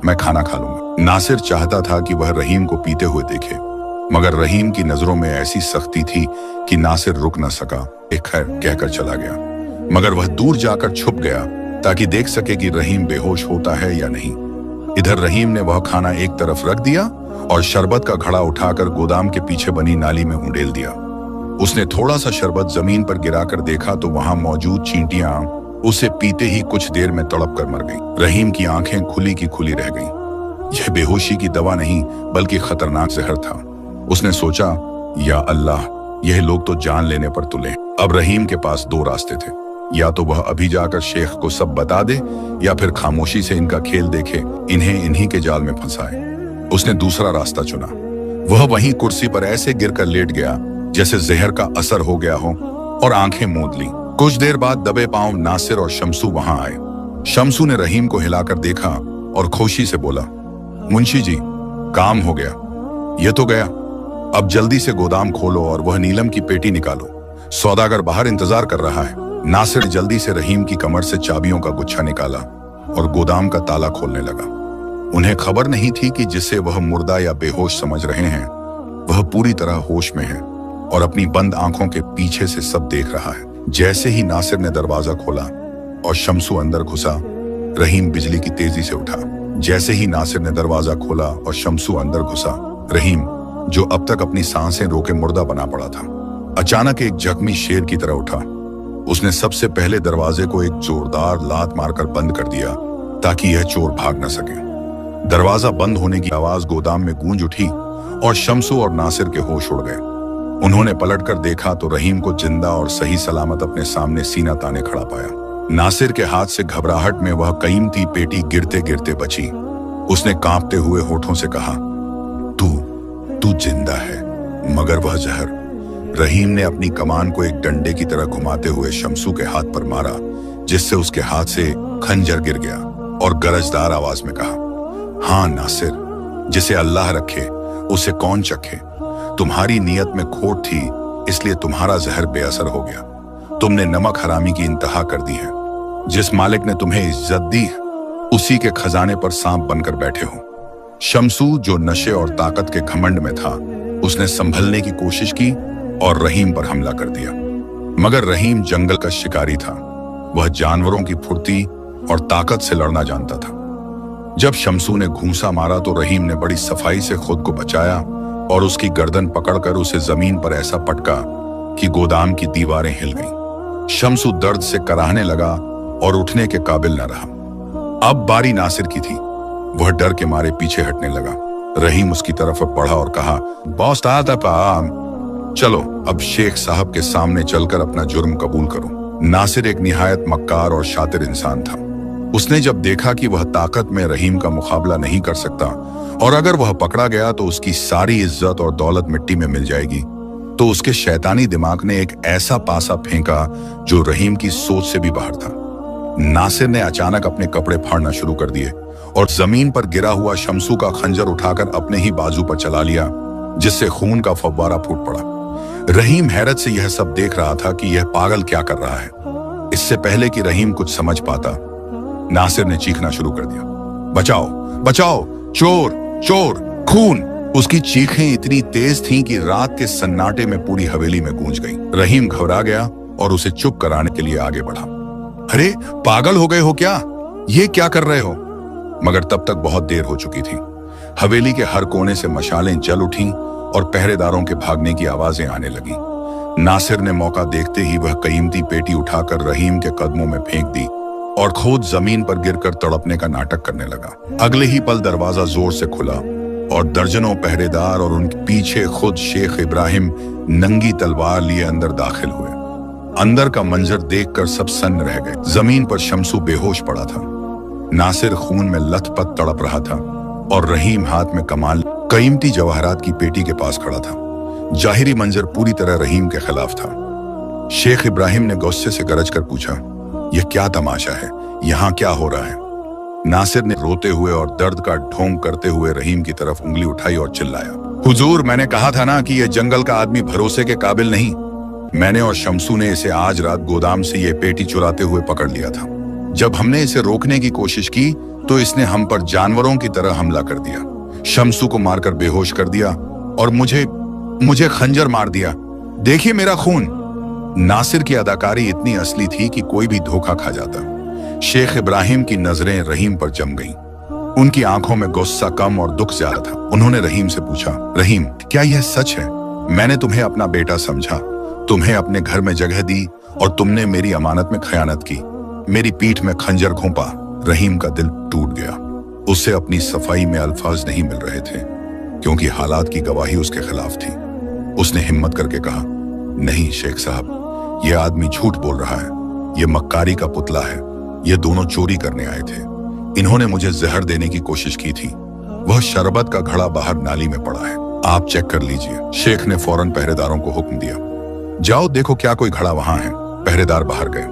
मैं खाना खा लूंगा। नासिर चाहता था कि वह रहीम को पीते हुए देखे, मगर रहीम की नजरों में ऐसी सख्ती थी कि नासिर रुक न सका। एक खैर कहकर चला गया, मगर वह दूर जाकर छुप गया ताकि देख सके कि रहीम बेहोश होता है या नहीं। इधर रहीम ने वह खाना एक तरफ रख दिया और शरबत का घड़ा उठाकर गोदाम के पीछे बनी नाली में उंडेल दिया। उसने थोड़ा सा शरबत जमीन पर गिराकर देखा तो वहां मौजूद चींटियां उसे पीते ही कुछ देर में तड़प कर मर गईं। रहीम की आंखें खुली की खुली रह गईं। यह बेहोशी की दवा नहीं बल्कि खतरनाक जहर था। उसने सोचा, या अल्लाह, यह लोग तो जान लेने पर तुले। अब रहीम के पास दो रास्ते थे, या तो वह अभी जाकर शेख को सब बता दे या फिर खामोशी से इनका खेल देखे, इन्हें इन्हीं के जाल में फंसाए। उसने दूसरा रास्ता चुना। वह वहीं कुर्सी पर ऐसे गिरकर लेट गया जैसे जहर का असर हो गया हो और आंखें मूंद ली। कुछ देर बाद दबे पांव नासिर और शमसू वहां आए। शमसू ने रहीम को हिलाकर देखा और खुशी से बोला, मुंशी जी, काम हो गया। ये तो गया, अब जल्दी से गोदाम खोलो और वह नीलम की पेटी निकालो, सौदागर बाहर इंतजार कर रहा है। नासिर जल्दी से रहीम की कमर से चाबियों का गुच्छा निकाला और गोदाम का ताला खोलने लगा। उन्हें खबर नहीं थी कि जिसे वह मुर्दा या बेहोश समझ रहे हैं वह पूरी तरह होश में है और अपनी बंद आंखों के पीछे से सब देख रहा है। जैसे ही नासिर ने दरवाजा खोला और शमसू अंदर घुसा, रहीम बिजली की तेजी से उठा। जैसे ही नासिर ने दरवाजा खोला और शमसू अंदर घुसा, रहीम, जो अब तक अपनी सांसें रोके मुर्दा बना पड़ा था, अचानक एक जख्मी शेर की तरह उठा। उसने सबसे पहले दरवाजे को एक जोरदार लात मारकर बंद कर दिया ताकि यह चोर भाग न सके। दरवाजा बंद होने की आवाज गोदाम में गूंज उठी और शमसू और नासिर के होश उड़ गए। उन्होंने पलटकर देखा तो रहीम को जिंदा और सही सलामत अपने सामने सीना ताने खड़ा पाया। नासिर के हाथ से घबराहट में वह कीमती पेटी गिरते गिरते बची। उसने कांपते हुए होठों से कहा, तू जिंदा है, मगर वह जहर। रहीम ने अपनी कमान को एक डंडे की तरह घुमाते हुए शमसू के हाथ पर मारा, जिससे उसके हाथ से खंजर गिर गया और गरजदार आवाज में कहा, हाँ नासिर, जिसे अल्लाह रखे उसे कौन चखे। तुम्हारी नियत में खोट थी, इसलिए तुम्हारा जहर बेअसर हो गया। तुमने नमक हरामी की इंतहा कर दी है। जिस मालिक ने तुम्हें इज्जत दी, उसी के खजाने पर सांप बनकर बैठे हो। शमसू, जो नशे और ताकत के घमंड में था, उसने संभलने की कोशिश की और रहीम पर हमला कर दिया। मगर रहीम जंगल का शिकारी था। वह जानवरों की फुर्ती और ताकत से लड़ना जानता था। जब शमसू ने घूंसा मारा तो रहीम ने बड़ी सफाई से खुद को बचाया और उसकी गर्दन पकड़कर उसे जमीन पर ऐसा पटका कि गोदाम की दीवारें हिल गईं। शमसू दर्द से कराहने लगा और उठने के काबिल न रहा। अब बारी नासिर की थी। वह डर के मारे पीछे हटने लगा। रहीम उसकी तरफ बढ़ा और कहा, बॉस चलो अब शेख साहब के सामने चलकर अपना जुर्म कबूल करो। नासिर एक निहायत मक्कार और शातिर इंसान था। उसने जब देखा कि वह ताकत में रहीम का मुकाबला नहीं कर सकता और अगर वह पकड़ा गया तो उसकी सारी इज्जत और दौलत मिट्टी में मिल जाएगी, तो उसके शैतानी दिमाग ने एक ऐसा पासा फेंका जो रहीम की सोच से भी बाहर था। नासिर ने अचानक अपने कपड़े फाड़ना शुरू कर दिए और जमीन पर गिरा हुआ शमसू का खंजर उठाकर अपने ही बाजू पर चला लिया, जिससे खून का फव्वारा फूट पड़ा। रहीम हैरत से यह सब देख रहा था कि यह पागल क्या कर रहा है। इससे पहले कि रहीम कुछ समझ पाता, नासिर ने चीखना शुरू कर दिया, बचाओ बचाओ, चोर चोर, खून। उसकी चीखें इतनी तेज थीं कि रात के सन्नाटे में पूरी हवेली में गूंज गई। रहीम घबरा गया और उसे चुप कराने के लिए आगे बढ़ा। अरे पागल हो गए हो क्या? ये क्या कर रहे हो? मगर तब तक बहुत देर हो चुकी थी। हवेली के हर कोने से मशालें जल उठीं और पहरेदारों के भागने की आवाजें आने लगीं। नासिर ने मौका देखते ही वह कीमती पेटी उठाकर रहीम के कदमों में फेंक दी और खुद जमीन पर गिरकर तड़पने का नाटक करने लगा। अगले ही पल दरवाजा जोर से खुला और दर्जनों पहरेदार और उनके पीछे खुद शेख इब्राहिम नंगी तलवार लिए अंदर दाखिल हुए। अंदर का मंजर देखकर सब सन्न रह गए। जमीन पर शमसू बेहोश पड़ा था। नासिर खून में लथपथ तड़प रहा था और रहीम हाथ में कमाल कीमती जवाहरात की पेटी के पास खड़ा था। जाहिरी मंजर पूरी तरह रहीम के खिलाफ था। शेख इब्राहिम ने गुस्से से गरज कर पूछा, यह क्या तमाशा है? यहाँ क्या हो रहा है? नासिर ने रोते हुए और दर्द का ढोंग करते हुए रहीम की तरफ उंगली उठाई और चिल्लाया, हुजूर, मैंने कहा था ना कि यह जंगल का आदमी भरोसे के काबिल नहीं। मैंने और शमसू ने इसे आज रात गोदाम से ये पेटी चुराते हुए पकड़ लिया था। जब हमने इसे रोकने की कोशिश की तो इसने हम पर जानवरों की तरह हमला कर दिया। शमसू को मारकर बेहोश कर दिया और मुझे खंजर मार दिया। देखिए मेरा खून। नासिर की अदाकारी इतनी असली थी कि कोई भी धोखा खा जाता। शेख इब्राहिम की नजरें रहीम पर जम गईं। उनकी आंखों में गुस्सा कम और दुख ज्यादा था। उन्होंने रहीम से पूछा, रहीम, क्या यह सच है? मैंने तुम्हें अपना बेटा समझा, तुम्हें अपने घर में जगह दी और तुमने मेरी अमानत में खयानत की, मेरी पीठ में खंजर घोंपा। रहीम का दिल टूट गया। उससे अपनी सफाई में अल्फाज नहीं मिल रहे थे क्योंकि हालात की गवाही उसके खिलाफ थी। उसने हिम्मत करके कहा, नहीं शेख साहब, यह आदमी झूठ बोल रहा है। यह मक्कारी का पुतला है। ये दोनों चोरी करने आए थे। इन्होंने मुझे जहर देने की कोशिश की थी। वह शरबत का घड़ा बाहर नाली में पड़ा है, आप चेक कर लीजिए। शेख ने फौरन पहरेदारों को हुक्म दिया, जाओ देखो क्या कोई घड़ा वहां है। पहरेदार बाहर गए,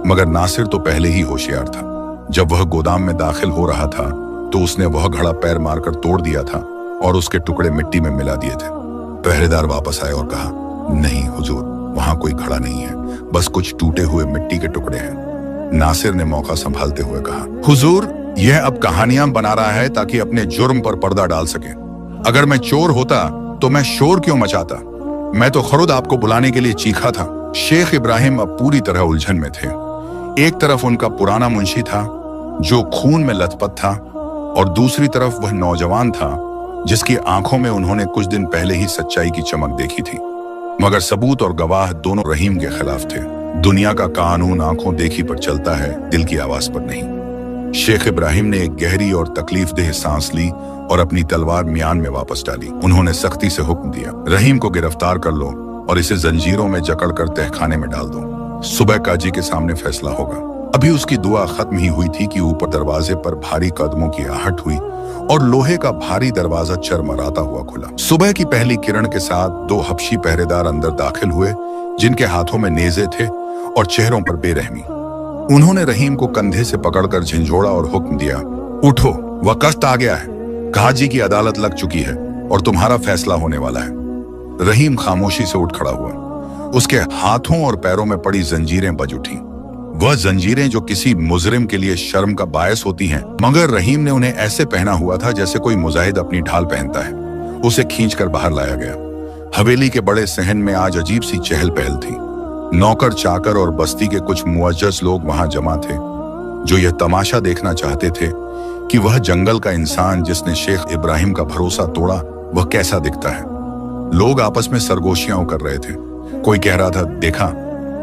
मगर नासिर तो पहले ही होशियार था। जब वह गोदाम में दाखिल हो रहा था तो उसने वह घड़ा पैर मारकर तोड़ दिया था और उसके टुकड़े मिट्टी में मिला दिए थे। पहरेदार वापस आए और कहा, नहीं हुजूर, वहां कोई घड़ा नहीं है, बस कुछ टूटे हुए मिट्टी के टुकड़े हैं। नासिर ने मौका संभालते हुए कहा, हुजूर, यह अब कहानियां बना रहा है ताकि अपने जुर्म पर पर्दा डाल सके। अगर मैं चोर होता तो मैं शोर क्यों मचाता? मैं तो खुद आपको बुलाने के लिए चीखा था। शेख इब्राहिम अब पूरी तरह उलझन में थे। एक तरफ उनका पुराना मुंशी था जो खून में लथपथ था और दूसरी तरफ वह नौजवान था जिसकी आंखों में उन्होंने कुछ दिन पहले ही सच्चाई की चमक देखी थी। मगर सबूत और गवाह दोनों रहीम के खिलाफ थे। दुनिया का कानून आंखों देखी पर चलता है, दिल की आवाज पर नहीं। शेख इब्राहिम ने एक गहरी और तकलीफदेह सांस ली और अपनी तलवार म्यान में वापस डाली। उन्होंने सख्ती से हुक्म दिया, रहीम को गिरफ्तार कर लो और इसे जंजीरों में जकड़कर तहखाने में डाल दो। सुबह काजी के सामने फैसला होगा। अभी उसकी दुआ खत्म ही हुई थी कि ऊपर दरवाजे पर भारी कदमों की आहट हुई और लोहे का भारी दरवाजा चरमराता हुआ खुला। सुबह की पहली किरण के साथ दो हबशी पहरेदार अंदर दाखिल हुए जिनके हाथों में नेज़े थे और चेहरों पर बेरहमी। उन्होंने रहीम को कंधे से पकड़कर झंझोड़ा और हुक्म दिया, उठो, वक्त आ गया है। काजी की अदालत लग चुकी है और तुम्हारा फैसला होने वाला है। रहीम खामोशी से उठ खड़ा हुआ। उसके हाथों और पैरों में पड़ी जंजीरें बज उठी। वह जंजीरें जो किसी मुजरिम के लिए शर्म का बायस होती हैं, मगर रहीम ने उन्हें ऐसे पहना हुआ था जैसे कोई मुजाहिद अपनी ढाल पहनता है। उसे खींचकर बाहर लाया गया। हवेली के बड़े सहन में आज अजीब सी चहल पहल थी। नौकर चाकर और बस्ती के कुछ मुअज्जज लोग वहां जमा थे, जो यह तमाशा देखना चाहते थे कि वह जंगल का इंसान जिसने शेख इब्राहिम का भरोसा तोड़ा वह कैसा दिखता है। लोग आपस में सरगोशियां कर रहे थे। कोई कह रहा था, देखा,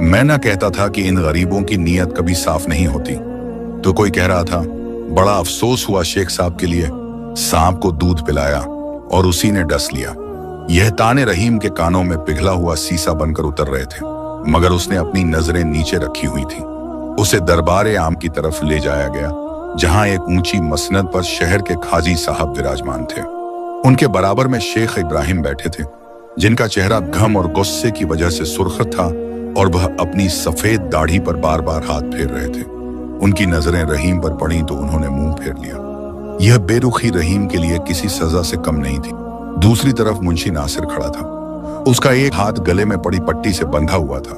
मैं ना कहता था कि इन गरीबों की नीयत कभी साफ नहीं होती। तो कोई कह रहा था, बड़ा अफसोस हुआ शेख साहब के लिए, सांप को दूध पिलाया और उसी ने डस लिया। यह ताने रहीम के कानों में पिघला हुआ सीसा बनकर उतर रहे थे, मगर उसने अपनी नजरें नीचे रखी हुई थी। उसे दरबार आम की तरफ ले जाया गया, जहां एक ऊंची मसनद पर शहर के खाजी साहब विराजमान थे। उनके बराबर में शेख इब्राहिम बैठे थे, जिनका चेहरा गम और गुस्से की वजह से सुर्ख था और वह अपनी सफेद दाढ़ी पर बार बार हाथ फेर रहे थे। उनकी नजरें रहीम पर पड़ी तो उन्होंने मुंह फेर लिया। यह बेरुखी रहीम के लिए किसी सजा से कम नहीं थी। दूसरी तरफ मुंशी नासिर खड़ा था। उसका एक हाथ गले में पड़ी पट्टी से बंधा हुआ था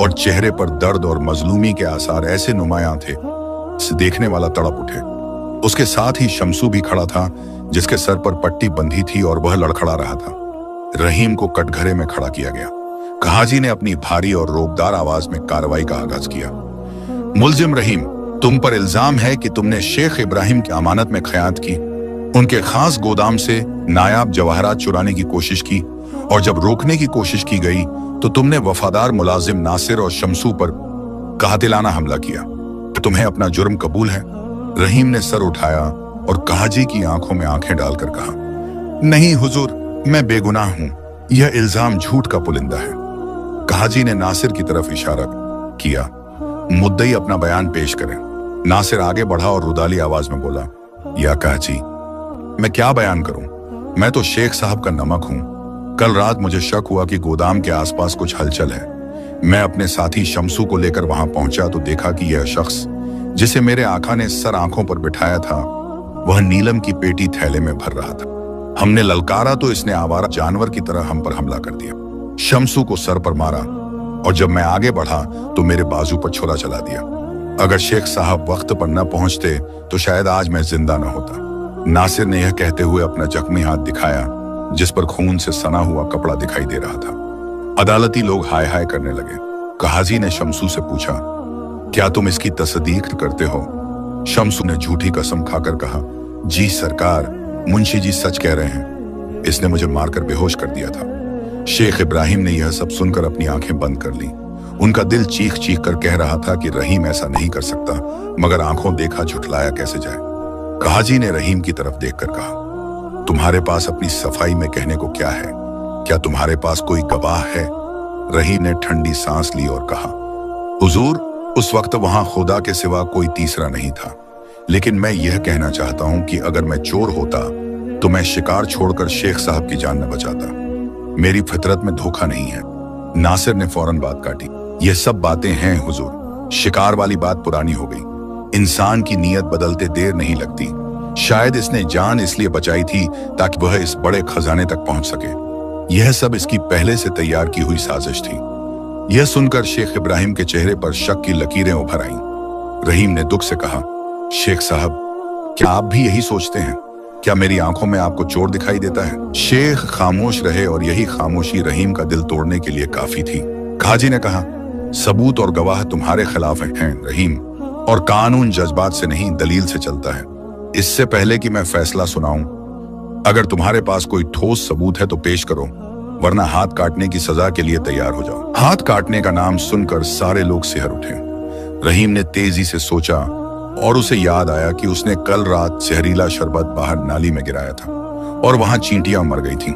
और चेहरे पर दर्द और मजलूमी के आसार ऐसे नुमायां थे जिसे देखने वाला तड़प उठे। उसके साथ ही शमसू भी खड़ा था, जिसके सर पर पट्टी बंधी थी और वह लड़खड़ा रहा था। रहीम को कटघरे में खड़ा किया गया। काजी ने अपनी भारी और रोबदार आवाज में कार्रवाई का आगाज किया। मुलजिम रहीम, तुम पर इल्जाम है कि तुमने शेख इब्राहिम की अमानत में खयानत की, उनके खास गोदाम से नायाब जवाहरात चुराने की कोशिश की, और जब रोकने की कोशिश की गई तो तुमने वफादार मुलाजिम नासिर और शमसू पर कातिलाना हमला किया। तुम्हें अपना जुर्म कबूल है? रहीम ने सर उठाया और काजी की आंखों में आंखें डालकर कहा, नहीं हुजूर, मैं बेगुनाह हूं। यह इल्जाम झूठ का पुलिंदा है। काजी ने नासिर की तरफ इशारा किया। मुद्दई अपना बयान पेश करें। नासिर आगे बढ़ा और रुदाली आवाज में बोला, या काजी, मैं क्या बयान करूं? मैं तो शेख साहब का नमक हूं। कल रात मुझे शक हुआ कि गोदाम के आसपास कुछ हलचल है। मैं अपने साथी शमसू को लेकर वहां पहुंचा तो देखा कि यह शख्स जिसे मेरे आका ने सर आंखों पर बिठाया था, वह नीलम की पेटी थैले में भर रहा था। हमने ललकारा तो इसने आवारा जानवर की तरह हम पर हमला कर दिया। शमसू को सर पर मारा और जब मैं आगे बढ़ा तो मेरे बाजू पर छुरा चला दिया। अगर शेख साहब वक्त पर न पहुंचते तो शायद आज मैं जिंदा न होता। नासिर ने यह कहते हुए अपना जख्मी हाथ दिखाया, जिस पर खून से सना हुआ कपड़ा दिखाई दे रहा था। अदालती लोग हाय हाय करने लगे। काजी ने शमसू से पूछा, क्या तुम इसकी तस्दीक करते हो? शमसू ने झूठी कसम खाकर कहा, जी सरकार, मुंशी जी सच कह रहे हैं। इसने मुझे मारकर बेहोश कर दिया था। शेख इब्राहिम ने यह सब सुनकर अपनी आंखें बंद कर ली। उनका दिल चीख चीख कर कह रहा था कि रहीम ऐसा नहीं कर सकता, मगर आंखों देखा झुठलाया कैसे जाए। काजी ने रहीम की तरफ देखकर कहा, तुम्हारे पास अपनी सफाई में कहने को क्या है? क्या तुम्हारे पास कोई गवाह है? रहीम ने ठंडी सांस ली और कहा, हुजूर, उस वक्त वहां खुदा के सिवा कोई तीसरा नहीं था। लेकिन मैं यह कहना चाहता हूं कि अगर मैं चोर होता तो मैं शिकार छोड़कर शेख साहब की जान न बचाता। मेरी फितरत में धोखा नहीं है। नासिर ने फौरन बात काटी, यह सब बातें हैं हुजूर। शिकार वाली बात पुरानी हो गई। इंसान की नीयत बदलते देर नहीं लगती। शायद इसने जान इसलिए बचाई थी ताकि वह इस बड़े खजाने तक पहुंच सके। यह सब इसकी पहले से तैयार की हुई साजिश थी। यह सुनकर शेख इब्राहिम के चेहरे पर शक की लकीरें उभर आईं। रहीम ने दुख से कहा, शेख साहब, क्या आप भी यही सोचते हैं? क्या मेरी आंखों में आपको चोर दिखाई देता है? शेख खामोश रहे और यही खामोशी रहीम का दिल तोड़ने के लिए काफी थी। काजी ने कहा, सबूत और गवाह तुम्हारे खिलाफ हैं रहीम, और कानून जज्बात से नहीं दलील से चलता है। इससे पहले कि मैं फैसला सुनाऊं, अगर तुम्हारे पास कोई ठोस सबूत है तो पेश करो, वरना हाथ काटने की सजा के लिए तैयार हो जाओ। हाथ काटने का नाम सुनकर सारे लोग सिहर उठे। रहीम ने तेजी से सोचा और उसे याद आया कि उसने कल रात जहरीला शरबत बाहर नाली में गिराया था और वहां चींटियां मर गई थीं।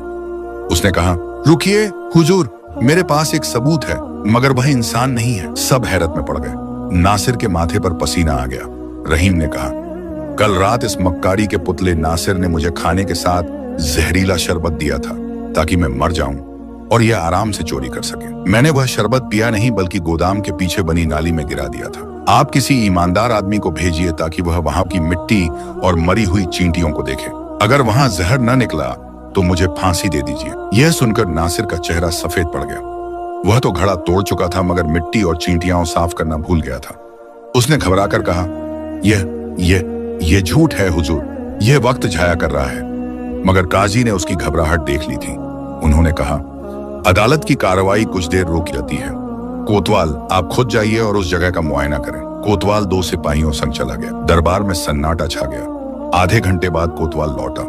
उसने कहा, रुकिए हुजूर, मेरे पास एक सबूत है, मगर वह इंसान नहीं है। सब हैरत में पड़ गए। नासिर के माथे पर पसीना आ गया। रहीम ने कहा, कल रात इस मक्कारी के पुतले नासिर ने मुझे खाने के साथ जहरीला शरबत दिया था ताकि मैं मर जाऊं और यह आराम से चोरी कर सके। मैंने वह शरबत पिया नहीं, बल्कि गोदाम के पीछे बनी नाली में गिरा दिया था। आप किसी ईमानदार आदमी को भेजिए ताकि वह वहां की मिट्टी और मरी हुई चींटियों को देखे। अगर वहां जहर न निकला तो मुझे फांसी दे दीजिए। यह सुनकर नासिर का चेहरा सफेद पड़ गया। वह तो घड़ा तोड़ चुका था, मगर मिट्टी और चींटियां साफ करना भूल गया था। उसने घबराकर कहा, यह झूठ है हुजूर, यह वक्त जाया कर रहा है। मगर काजी ने उसकी घबराहट देख ली थी। उन्होंने कहा, अदालत की कार्रवाई कुछ देर रोक जाती है। कोतवाल, आप खुद जाइए और उस जगह का मुआयना करें। कोतवाल 2 सिपाहियों संग चला गया। दरबार में सन्नाटा छा गया। आधे घंटे बाद कोतवाल लौटा।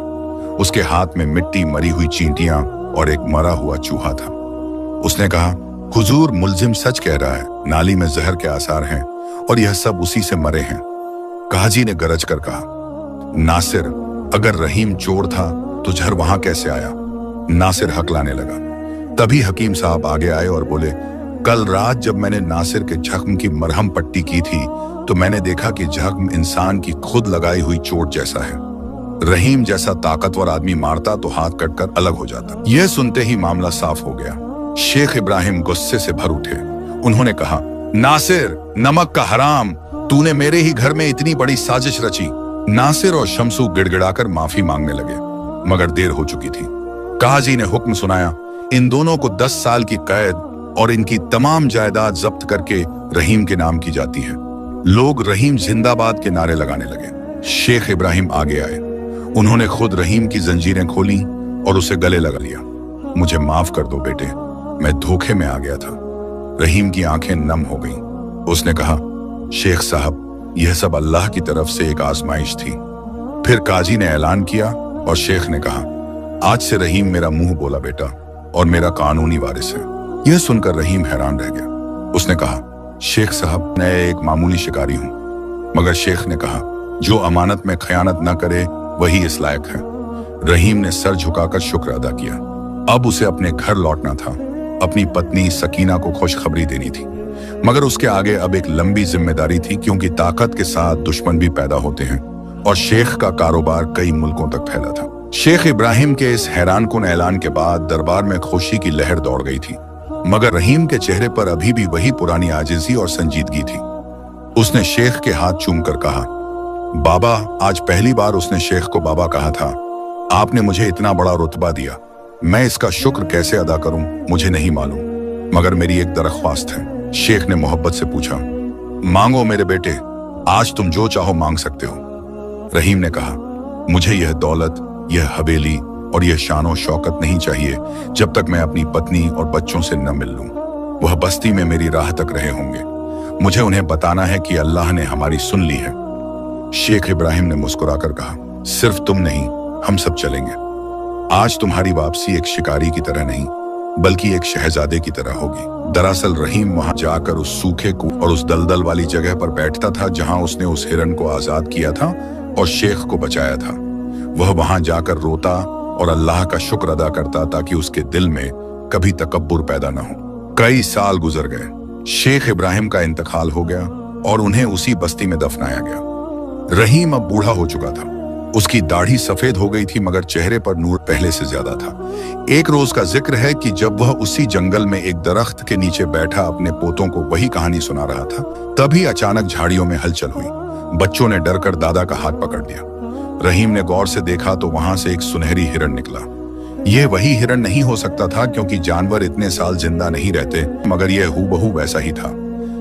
उसके हाथ में मिट्टी, मरी हुई चींटियां और एक मरा हुआ चूहा था। उसने कहा, हुजूर, मुलजिम सच कह रहा है, नाली में जहर के आसार हैं और यह सब उसी से मरे हैं। काजी ने गरज कर कहा, नासिर, अगर रहीम चोर था तो जहर वहां कैसे आया? नासिर हकलाने लगा। तभी हकीम साहब आगे आए और बोले, कल रात जब मैंने नासिर के जख्म की मरहम पट्टी की थी तो मैंने देखा कि जख्म इंसान की खुद लगाई हुई चोट जैसा है। रहीम जैसा ताकतवर आदमी मारता तो हाथ कटकर अलग हो जाता। यह सुनते ही मामला साफ हो गया। शेख इब्राहिम गुस्से से भर उठे। उन्होंने कहा, नासिर, नमक का हराम, तूने मेरे ही घर में इतनी बड़ी साजिश रची। नासिर और शमसू गिड़गिड़ाकर माफी मांगने लगे, मगर देर हो चुकी थी। काजी ने हुक्म सुनाया, इन दोनों को 10 साल की कैद और इनकी तमाम जायदाद जब्त करके रहीम के नाम की जाती है। लोग रहीम जिंदाबाद के नारे लगाने लगे। शेख इब्राहिम आगे आए। उन्होंने खुद रहीम की जंजीरें खोली और उसे गले लगा लिया। मुझे माफ कर दो बेटे, मैं धोखे में आ गया था। रहीम की आंखें नम हो गईं। उसने कहा, शेख साहब, यह सब अल्लाह की तरफ से एक आजमाइश थी। फिर काजी ने ऐलान किया और शेख ने कहा, आज से रहीम मेरा मुंह बोला बेटा और मेरा कानूनी वारिस है। यह सुनकर रहीम हैरान रह गया। उसने कहा, शेख साहब, मैं एक मामूली शिकारी हूं। मगर शेख ने कहा, जो अमानत में खयानत न करे वही इस लायक है। रहीम ने सर झुकाकर शुक्र अदा किया। अब उसे अपने घर लौटना था। अपनी पत्नी सकीना को खुशखबरी देनी थी, मगर उसके आगे अब एक लंबी जिम्मेदारी थी, क्योंकि ताकत के साथ दुश्मन भी पैदा होते हैं और शेख का कारोबार कई मुल्कों तक फैला था। शेख इब्राहिम के इस हैरानकुन ऐलान के बाद दरबार में खुशी की लहर दौड़ गई थी, मगर रहीम के चेहरे पर अभी भी वही पुरानी आजिज़ी और संजीदगी थी। उसने शेख के हाथ चूमकर कहा, बाबा। आज पहली बार उसने शेख को बाबा कहा था। आपने मुझे इतना बड़ा रुतबा दिया, मैं इसका शुक्र कैसे अदा करूं मुझे नहीं मालूम, मगर मेरी एक दरख्वास्त है। शेख ने मोहब्बत से पूछा, मांगो मेरे बेटे, आज तुम जो चाहो मांग सकते हो। रहीम ने कहा, मुझे यह दौलत, यह हवेली और यह शानो शौकत नहीं चाहिए जब तक मैं अपनी पत्नी और बच्चों से न मिल लूं। वह बस्ती में मेरी राह तक रहे होंगे। मुझे उन्हें बताना है कि अल्लाह ने हमारी सुन ली है। शेख इब्राहिम ने मुस्कुराकर कहा, सिर्फ तुम नहीं, हम सब चलेंगे। आज तुम्हारी वापसी एक शिकारी की तरह नहीं, बल्कि एक शहजादे की तरह होगी। दरअसल रहीम वहां जाकर उस सूखे कुएं और उस दलदल वाली जगह पर बैठता था जहां उसने उस हिरन को आजाद किया था और शेख को बचाया था। वह वहां जाकर रोता और अल्लाह का शुक्र अदा करता ताकि उसके दिल में कभी तकब्बुर पैदा न हो। कई साल गुजर गए। शेख इब्राहिम का इंतकाल हो गया और उन्हें उसी बस्ती में दफनाया गया। रहीम अब बूढ़ा हो चुका था। उसकी दाढ़ी सफेद हो गई थी, मगर चेहरे पर नूर पहले से ज्यादा था। एक रोज का जिक्र है कि जब वह उसी जंगल में एक दरख्त के नीचे बैठा अपने पोतों को वही कहानी सुना रहा था, तभी अचानक झाड़ियों में हलचल हुई। बच्चों ने डरकर दादा का हाथ पकड़ लिया। रहीम ने गौर से देखा तो वहां से एक सुनहरी हिरन निकला। यह वही हिरन नहीं हो सकता था, क्योंकि जानवर इतने साल जिंदा नहीं रहते, मगर यह हूबहू वैसा ही था।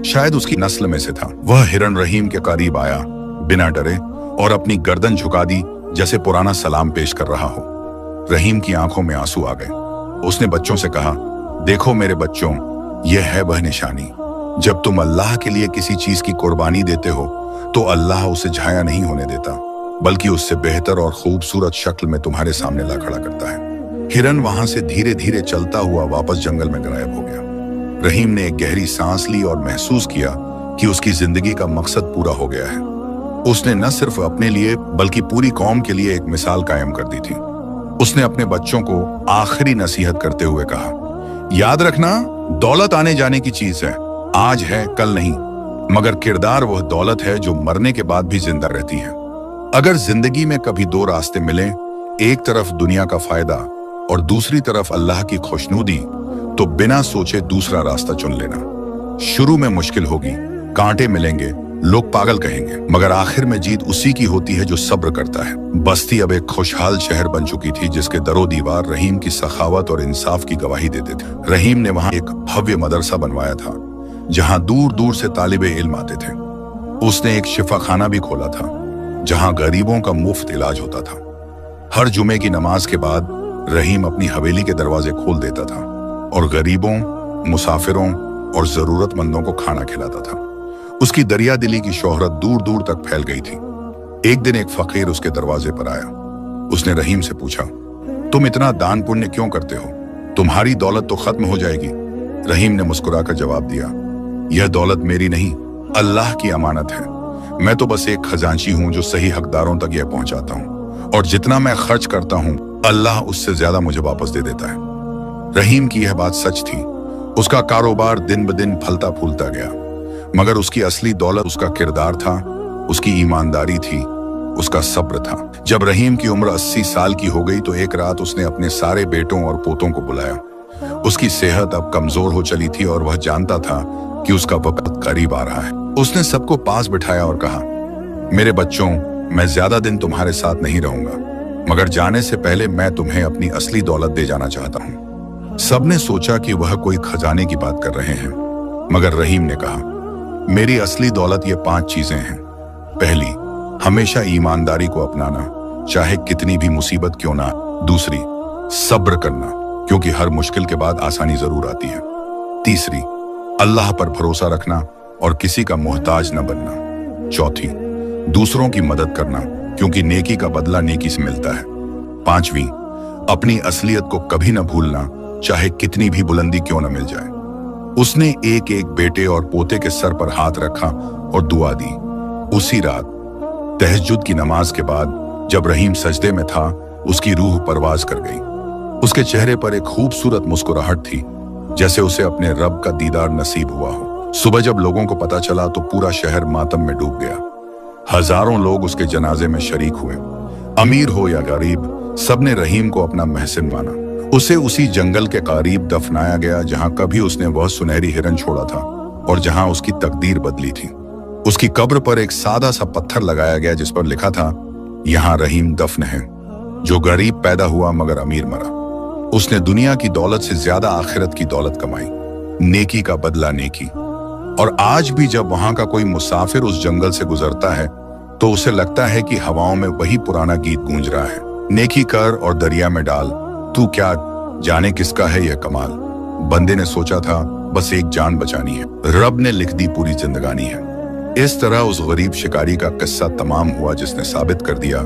शायद उसकी नस्ल में से था। वह हिरन रहीम के करीब आया बिना डरे और अपनी गर्दन झुका दी, जैसे पुराना सलाम पेश कर रहा हो। रहीम की आंखों में आंसू आ गए। उसने बच्चों से कहा, देखो मेरे बच्चों, यह है वह निशानी। जब तुम अल्लाह के लिए किसी चीज की कुर्बानी देते हो तो अल्लाह उसे झाया नहीं होने देता, बल्कि उससे बेहतर और खूबसूरत शक्ल में तुम्हारे सामने ला खड़ा करता है। हिरन वहां से धीरे धीरे चलता हुआ वापस जंगल में गायब हो गया। रहीम ने एक गहरी सांस ली और महसूस किया कि उसकी जिंदगी का मकसद पूरा हो गया है। उसने न सिर्फ अपने लिए बल्कि पूरी कौम के लिए एक मिसाल कायम कर दी थी। उसने अपने बच्चों को आखिरी नसीहत करते हुए कहा, याद रखना, दौलत आने जाने की चीज है, आज है कल नहीं, मगर किरदार वह दौलत है जो मरने के बाद भी जिंदा रहती है। अगर जिंदगी में कभी 2 रास्ते मिले, एक तरफ दुनिया का फायदा और दूसरी तरफ अल्लाह की खुशनुदी, तो बिना सोचे दूसरा रास्ता चुन लेना। शुरू में मुश्किल होगी, कांटे मिलेंगे, लोग पागल कहेंगे, मगर आखिर में जीत उसी की होती है जो सब्र करता है। बस्ती अब एक खुशहाल शहर बन चुकी थी, जिसके दरो दीवार रहीम की सखावत और इंसाफ की गवाही देते थे। रहीम ने वहां एक भव्य मदरसा बनवाया था, जहां दूर दूर से तालिबे इल्म आते थे। उसने एक शिफाखाना भी खोला था, जहां गरीबों का मुफ्त इलाज होता था। हर जुमे की नमाज के बाद रहीम अपनी हवेली के दरवाजे खोल देता था और गरीबों, मुसाफिरों और जरूरतमंदों को खाना खिलाता था। उसकी दरिया दिली की शोहरत दूर दूर तक फैल गई थी। एक दिन एक फकीर उसके दरवाजे पर आया। उसने रहीम से पूछा, तुम इतना दान पुण्य क्यों करते हो? तुम्हारी दौलत तो खत्म हो जाएगी। रहीम ने मुस्कुराकर जवाब दिया, यह दौलत मेरी नहीं, अल्लाह की अमानत है। मैं तो बस एक खजांची हूं जो सही हकदारों तक यह पहुंचाता हूं, और जितना मैं खर्च करता हूं अल्लाह उससे ज्यादा मुझे वापस दे देता है। रहीम की यह बात सच थी। उसका कारोबार दिन ब दिन फलता फूलता गया, मगर उसकी असली दौलत उसका किरदार था, उसकी ईमानदारी थी, उसका सब्र था। जब रहीम की उम्र 80 साल की हो गई तो एक रात उसने अपने सारे बेटों और पोतों को बुलाया। उसकी सेहत अब कमजोर हो चली थी और वह जानता था कि उसका वक्त करीब आ रहा है। उसने सबको पास बिठाया और कहा, मेरे बच्चों, मैं ज्यादा दिन तुम्हारे साथ नहीं रहूंगा, मगर जाने से पहले मैं तुम्हें अपनी असली दौलत दे जाना चाहता हूं। सबने सोचा कि वह कोई खजाने की बात कर रहे हैं, मगर रहीम ने कहा, मेरी असली दौलत ये 5 चीजें हैं। पहली, हमेशा ईमानदारी को अपनाना, चाहे कितनी भी मुसीबत क्यों ना। दूसरी, सब्र करना, क्योंकि हर मुश्किल के बाद आसानी जरूर आती है। तीसरी, अल्लाह पर भरोसा रखना और किसी का मोहताज न बनना। चौथी, दूसरों की मदद करना, क्योंकि नेकी का बदला नेकी से मिलता है। पांचवी, अपनी असलियत को कभी न भूलना, चाहे कितनी भी बुलंदी क्यों न मिल जाए। उसने एक एक बेटे और पोते के सर पर हाथ रखा और दुआ दी। उसी रात तहज्जुद की नमाज के बाद जब रहीम सजदे में था, उसकी रूह परवाज कर गई। उसके चेहरे पर एक खूबसूरत मुस्कुराहट थी, जैसे उसे अपने रब का दीदार नसीब हुआ हो। सुबह जब लोगों को पता चला तो पूरा शहर मातम में डूब गया। हजारों लोग उसके जनाजे में शरीक हुए। अमीर हो या गरीब, सबने रहीम को अपना महसिन माना। उसे उसी जंगल के करीब दफनाया गया जहां कभी उसने वह सुनहरी हिरन छोड़ा था और जहां उसकी तकदीर बदली थी। उसकी कब्र पर एक सादा सा पत्थर लगाया गया जिस पर लिखा था, यहाँ रहीम दफन है, जो गरीब पैदा हुआ मगर अमीर मरा। उसने दुनिया की दौलत से ज्यादा आखिरत की दौलत कमाई, नेकी का बदला नेकी। और आज भी जब वहां का कोई मुसाफिर उस जंगल से गुजरता है तो उसे लगता है कि हवाओं में वही पुराना गीत गूंज रहा है, नेकी कर और दरिया में डाल, तू क्या जाने किसका है यह कमाल। बंदे ने सोचा था बस एक जान बचानी है, रब ने लिख दी पूरी जिंदगानी है। इस तरह उस गरीब शिकारी का किस्सा तमाम हुआ, जिसने साबित कर दिया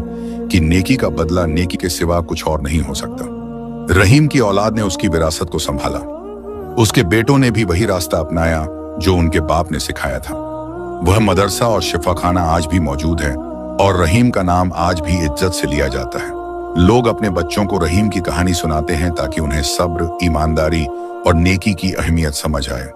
कि नेकी का बदला नेकी के सिवा कुछ और नहीं हो सकता। रहीम की औलाद ने उसकी विरासत को संभाला। उसके बेटों ने भी वही रास्ता अपनाया जो उनके बाप ने सिखाया था। वह मदरसा और शिफाखाना आज भी मौजूद है और रहीम का नाम आज भी इज्जत से लिया जाता है। लोग अपने बच्चों को रहीम की कहानी सुनाते हैं ताकि उन्हें सब्र, ईमानदारी और नेकी की अहमियत समझ आए।